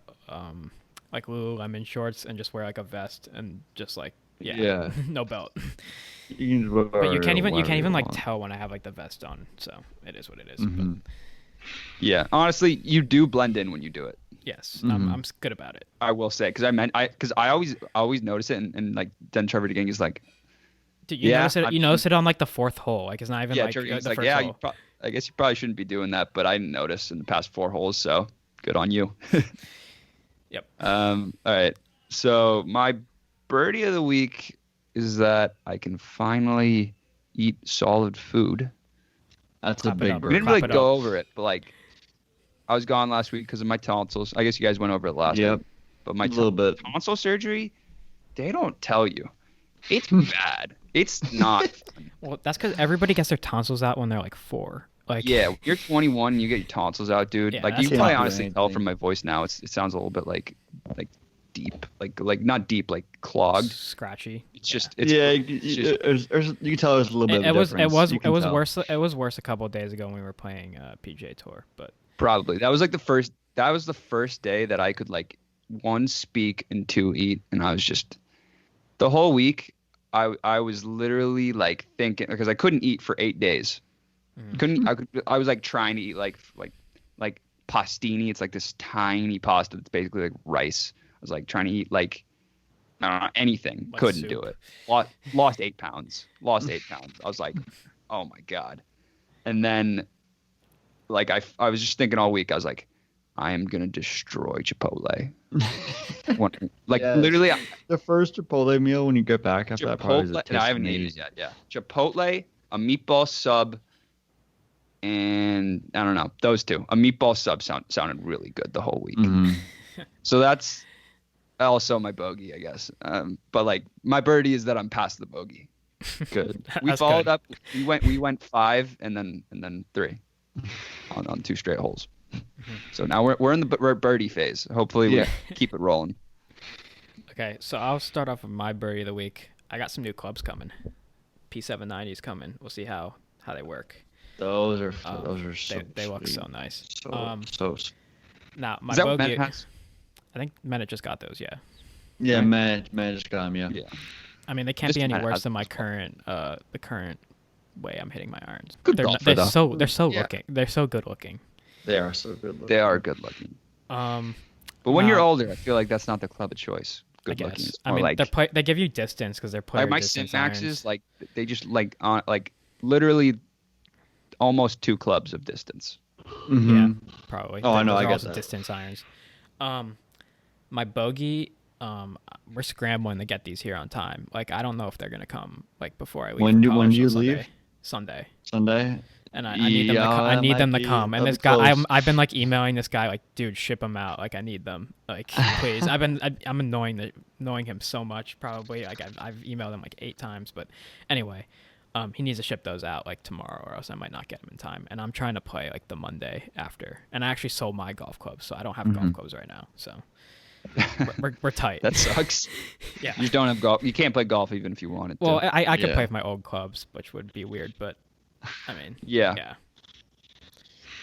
like Lululemon shorts and just wear like a vest and just like Yeah. no belt. You can But you can't even like want. tell when I have like the vest on, so it is what it is. Mm-hmm. But Yeah, honestly, you do blend in when you do it. yes, Mhm. I'm good about it. I will say, because I always notice it, and like then Trevor DeGang is like, Dude, you Yeah, notice it. I'm- You notice it on like the fourth hole. Like it's not even yeah, like Trevor the DeGang's like, first yeah, hole. I guess you probably shouldn't be doing that, but I didn't notice in the past 4 holes, so good on you. Yep. All right, so my birdie of the week is that I can finally eat solid food. That's Clap a it big up. We bird. didn't Clap really it go up. over it, but like I was gone last week because of my tonsils. I guess you guys went over it last Yep. week, but my A little bit. tonsil surgery, they don't tell you. It's bad. It's not. Well, that's because everybody gets their tonsils out when they're like 4. Like Yeah, when you're 21, you get your tonsils out, dude. Yeah, Like that's you can probably not honestly doing tell anything. from my voice now. It sounds a little bit like deep, like not deep, like clogged. scratchy. It's just it's Yeah, it's just you can tell there's a little bit of It a was difference. You can tell. worse. It was worse a couple of days ago when we were playing PGA Tour. But probably that was like that was the first day that I could like 1 speak and 2 eat, and I was just the whole week. I was literally like thinking because I couldn't eat for 8 days. I was like trying to eat like pastini. It's like this tiny pasta that's basically like rice. I was like trying to eat like I don't know anything. Like Couldn't soup. do it. Lost 8 pounds. Lost 8 pounds. I was like, oh my god. And then like I was just thinking all week. I was like, I am gonna destroy Chipotle. Yes. Literally, The first Chipotle meal when you get back after that probably is a Chipotle. taste No, I of haven't me. eaten it yet. Yeah, Chipotle, a meatball sub, and I don't know those two. A meatball sub sounded really good the whole week. Mhm. So that's also my bogey, I guess. But like my birdie is that I'm past the bogey. Good. We That's followed good. up. We went 5 and then 3 on 2 straight holes. So now we're in the birdie phase. Hopefully we Yeah. keep it rolling. okay, so I'll start off with my birdie of the week. I got some new clubs coming. P790s coming. We'll see how they work. Those are They, so they look sweet. so nice. So Now my Is that what bogey. Matt has? I think Merritt just got those. Yeah. yeah, Right? man just got him. Yeah. Yeah. I mean, they can't Just be any Merritt worse has than my those. the current way I'm hitting my irons. Good they're golfer, they're though. so Yeah. looking. They're so good looking. They are so good. Looking. They are good looking. But when you're Now- older, I feel like that's not the club of choice. I Good looking. guess. It's I more mean, like they give you distance because they're player like my distance Sim Maxes, irons. like they just like literally almost 2 clubs of distance. Mhm. Probably. Oh, I know, Those I are get also that. distance irons. My bogey. We're scrambling to get these here on time. Like I don't know if they're gonna come like before I leave. When for do- when college do you on Sunday. leave? Sunday. Sunday. And I need them to Yeah, come. I that need might them to be- come. And that'll this be guy, close. I've been like emailing this guy, like, dude, ship them out. Like, I need them. Like, please. I'm annoying him so much. Probably like I've emailed him like 8 times. But anyway, he needs to ship those out like tomorrow, or else I might not get them in time. And I'm trying to play like the Monday after. And I actually sold my golf clubs, so I don't have golf clubs right now. So we're tight. That sucks. Yeah. You don't have golf. You can't play golf even if you wanted to. Well, I could Yeah. play with my old clubs, which would be weird. But I mean, yeah. yeah.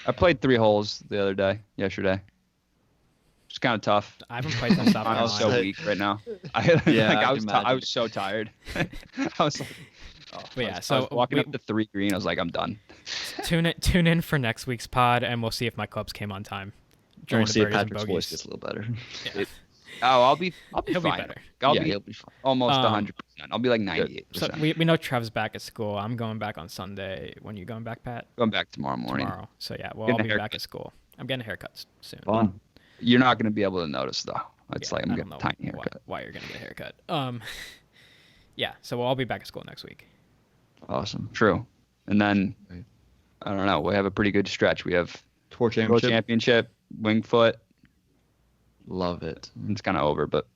I played 3 holes the other day, yesterday. It's kind of tough. I haven't played since South I'm so Carolina. weak right now. I Yeah, I I can was imagine. I was so tired. I was like, But yeah, I was so walking we- up the 3 green. I was like, I'm done. Tune in for next week's pod, and we'll see if my clubs came on time And during we'll the see if birdies and Patrick's voice bogies. gets a little better. Yeah. Oh, I'll be He'll be fine. better. I'll Yeah, be he'll be fine. almost Um, 100%. I'll be like 98%. So we know Trev's back at school. I'm going back on Sunday. When you going back, Pat? Going back tomorrow morning. Tomorrow. So yeah, we'll Getting all a be back haircut. at school. I'm getting a haircut soon. Fun. You're not going to be able to notice though. It's Yeah, like I'm I getting don't a know tiny haircut. why you're gonna get a haircut. Yeah. So we'll all be back at school next week. Awesome. True. And then Right. I don't know. We have a pretty good stretch. We have Tour World Championship. Championship, Wingfoot. Love it. It's kind of over, but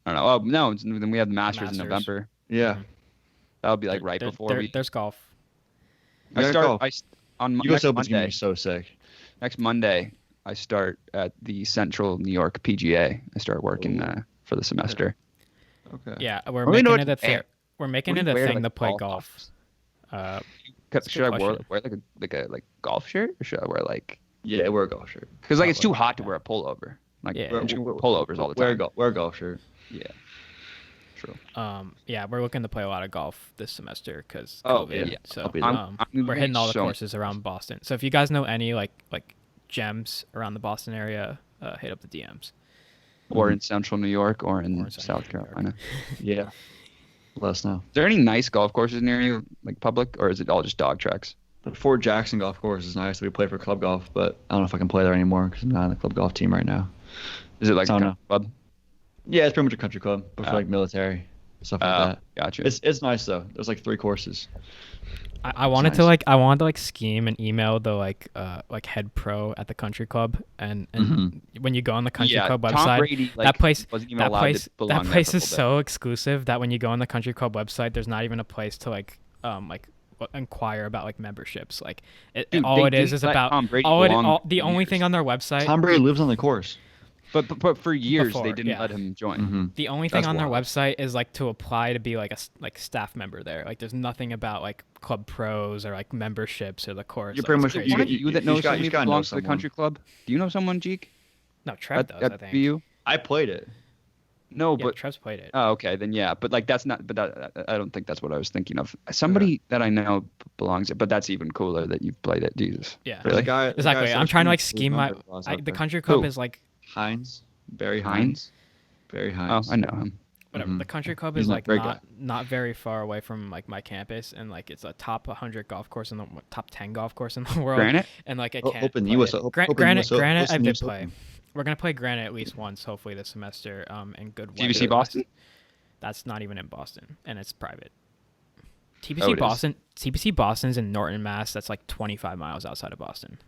I don't know. Oh no, then we have the Masters in Masters. November. Yeah. That'll be like right before we. There's golf. I Yeah, start. golf. On US next Open's gonna Monday. be so sick. Next Monday, I start at the Central New York PGA. I start working Ooh. for the semester. Okay. Yeah, we're What do you know making what it a to wear? thing. We're making What it do a you wear, thing like, to play golf golf. Should I good wear question. like a golf shirt or should I wear like Yeah, wear a golf shirt. because like it's too Probably, hot to yeah. wear a pullover. Like Yeah. pullovers all the time. Wear a golf shirt. Yeah. True. Yeah, we're looking to play a lot of golf this semester because Oh, COVID. yeah. So I'm we're hitting all the so- courses around Boston. So if you guys know any like gems around the Boston area, hit up the DMs. Or in Central New York or in Or in Central South New York. Carolina. Yeah. Let us know. Is there any nice golf courses near you, like public, or is it all just dog tracks? The Fort Jackson golf course is nice. We play for club golf, but I don't know if I can play there anymore because I'm not on the club golf team right now. Is it like I a don't know. club? Yeah, it's pretty much a country club, but for like military stuff like that. Gotcha. It's nice though. There's like 3 courses. I wanted nice. to scheme and email the head pro at the country club and when you go on the country club Tom website, Brady, that place wasn't even allowed to belong that there place for a is little so exclusive that when you go on the country club website, there's not even a place to inquire about like memberships. Like Dude, all they it is didn't let about Tom Brady the belong only for thing years. on their website. Tom Brady lives on the course. But for years Before, they didn't yeah. let him join. Mm-hmm. The only thing That's on their wild. website is like to apply to be like a staff member there. Like there's nothing about like club pros or like memberships or the course. You're Like, pretty it's much- crazy. One of you that knows just somebody gotta that know belongs to the someone. country club? Do you know someone, Jeek? No, Trev does. I think. BU? I played it. No, Yeah, but Trev's played it. oh, okay, then yeah. But like that's not. But that, I don't think that's what I was thinking of. Somebody that I know belongs. But that's even cooler that you've played it. Jesus. Yeah. Really? Exactly. I'm trying to like scheme the country club is like Hines. Barry Hines? Barry Oh, Hines. I know him. whatever. Mhm. The country club He's is not like very good. not very far away from like my campus, and like it's a top 100 golf course in the top 10 golf course in the world. Granite? And like I Oh, can't. Open play US it. Open Granite, US Granite, I Open did US play. Open. We're gonna play Granite at least once, hopefully this semester. In good weather. TBC Boston? That's not even in Boston, and it's private. Oh, TBC it is. Boston. TBC Boston's in Norton, Mass. That's like 25 miles outside of Boston.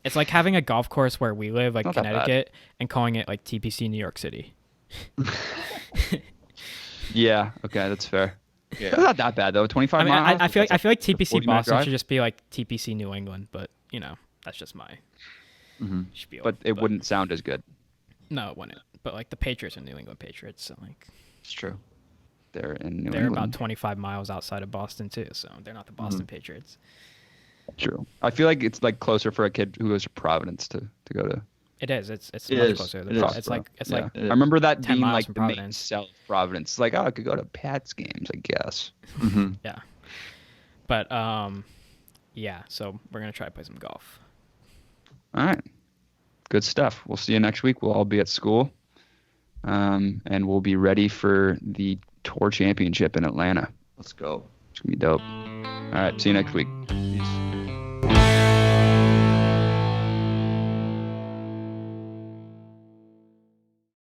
It's like having a golf course where we live, like Not that bad. Connecticut, and calling it like TPC New York City. Yeah. Okay, that's fair. Yeah. It's not that bad though. 25 I mean, miles. I feel like That's a TPC 40-minute Boston drive. should just be like TPC New England, but you know that's just my Mhm. spiel. But it wouldn't sound as good. No, it wouldn't. But like the Patriots are New England Patriots, so like It's true. They're in New they're England. about 25 miles outside of Boston too, so they're not the Boston Patriots. True. I feel like it's like closer for a kid who goes to Providence to go to. It is. It's It much is. closer. It is, It's bro. like it's Yeah. like It I remember that 10 being miles like from the main Providence. sell of Providence. Like, oh, I could go to Pat's games, I guess. Mm-hmm. yeah. But yeah. So we're gonna try to play some golf. All right. Good stuff. We'll see you next week. We'll all be at school. And we'll be ready for the Tour Championship in Atlanta. Let's go. It's going to be dope. All right. See you next week. Peace.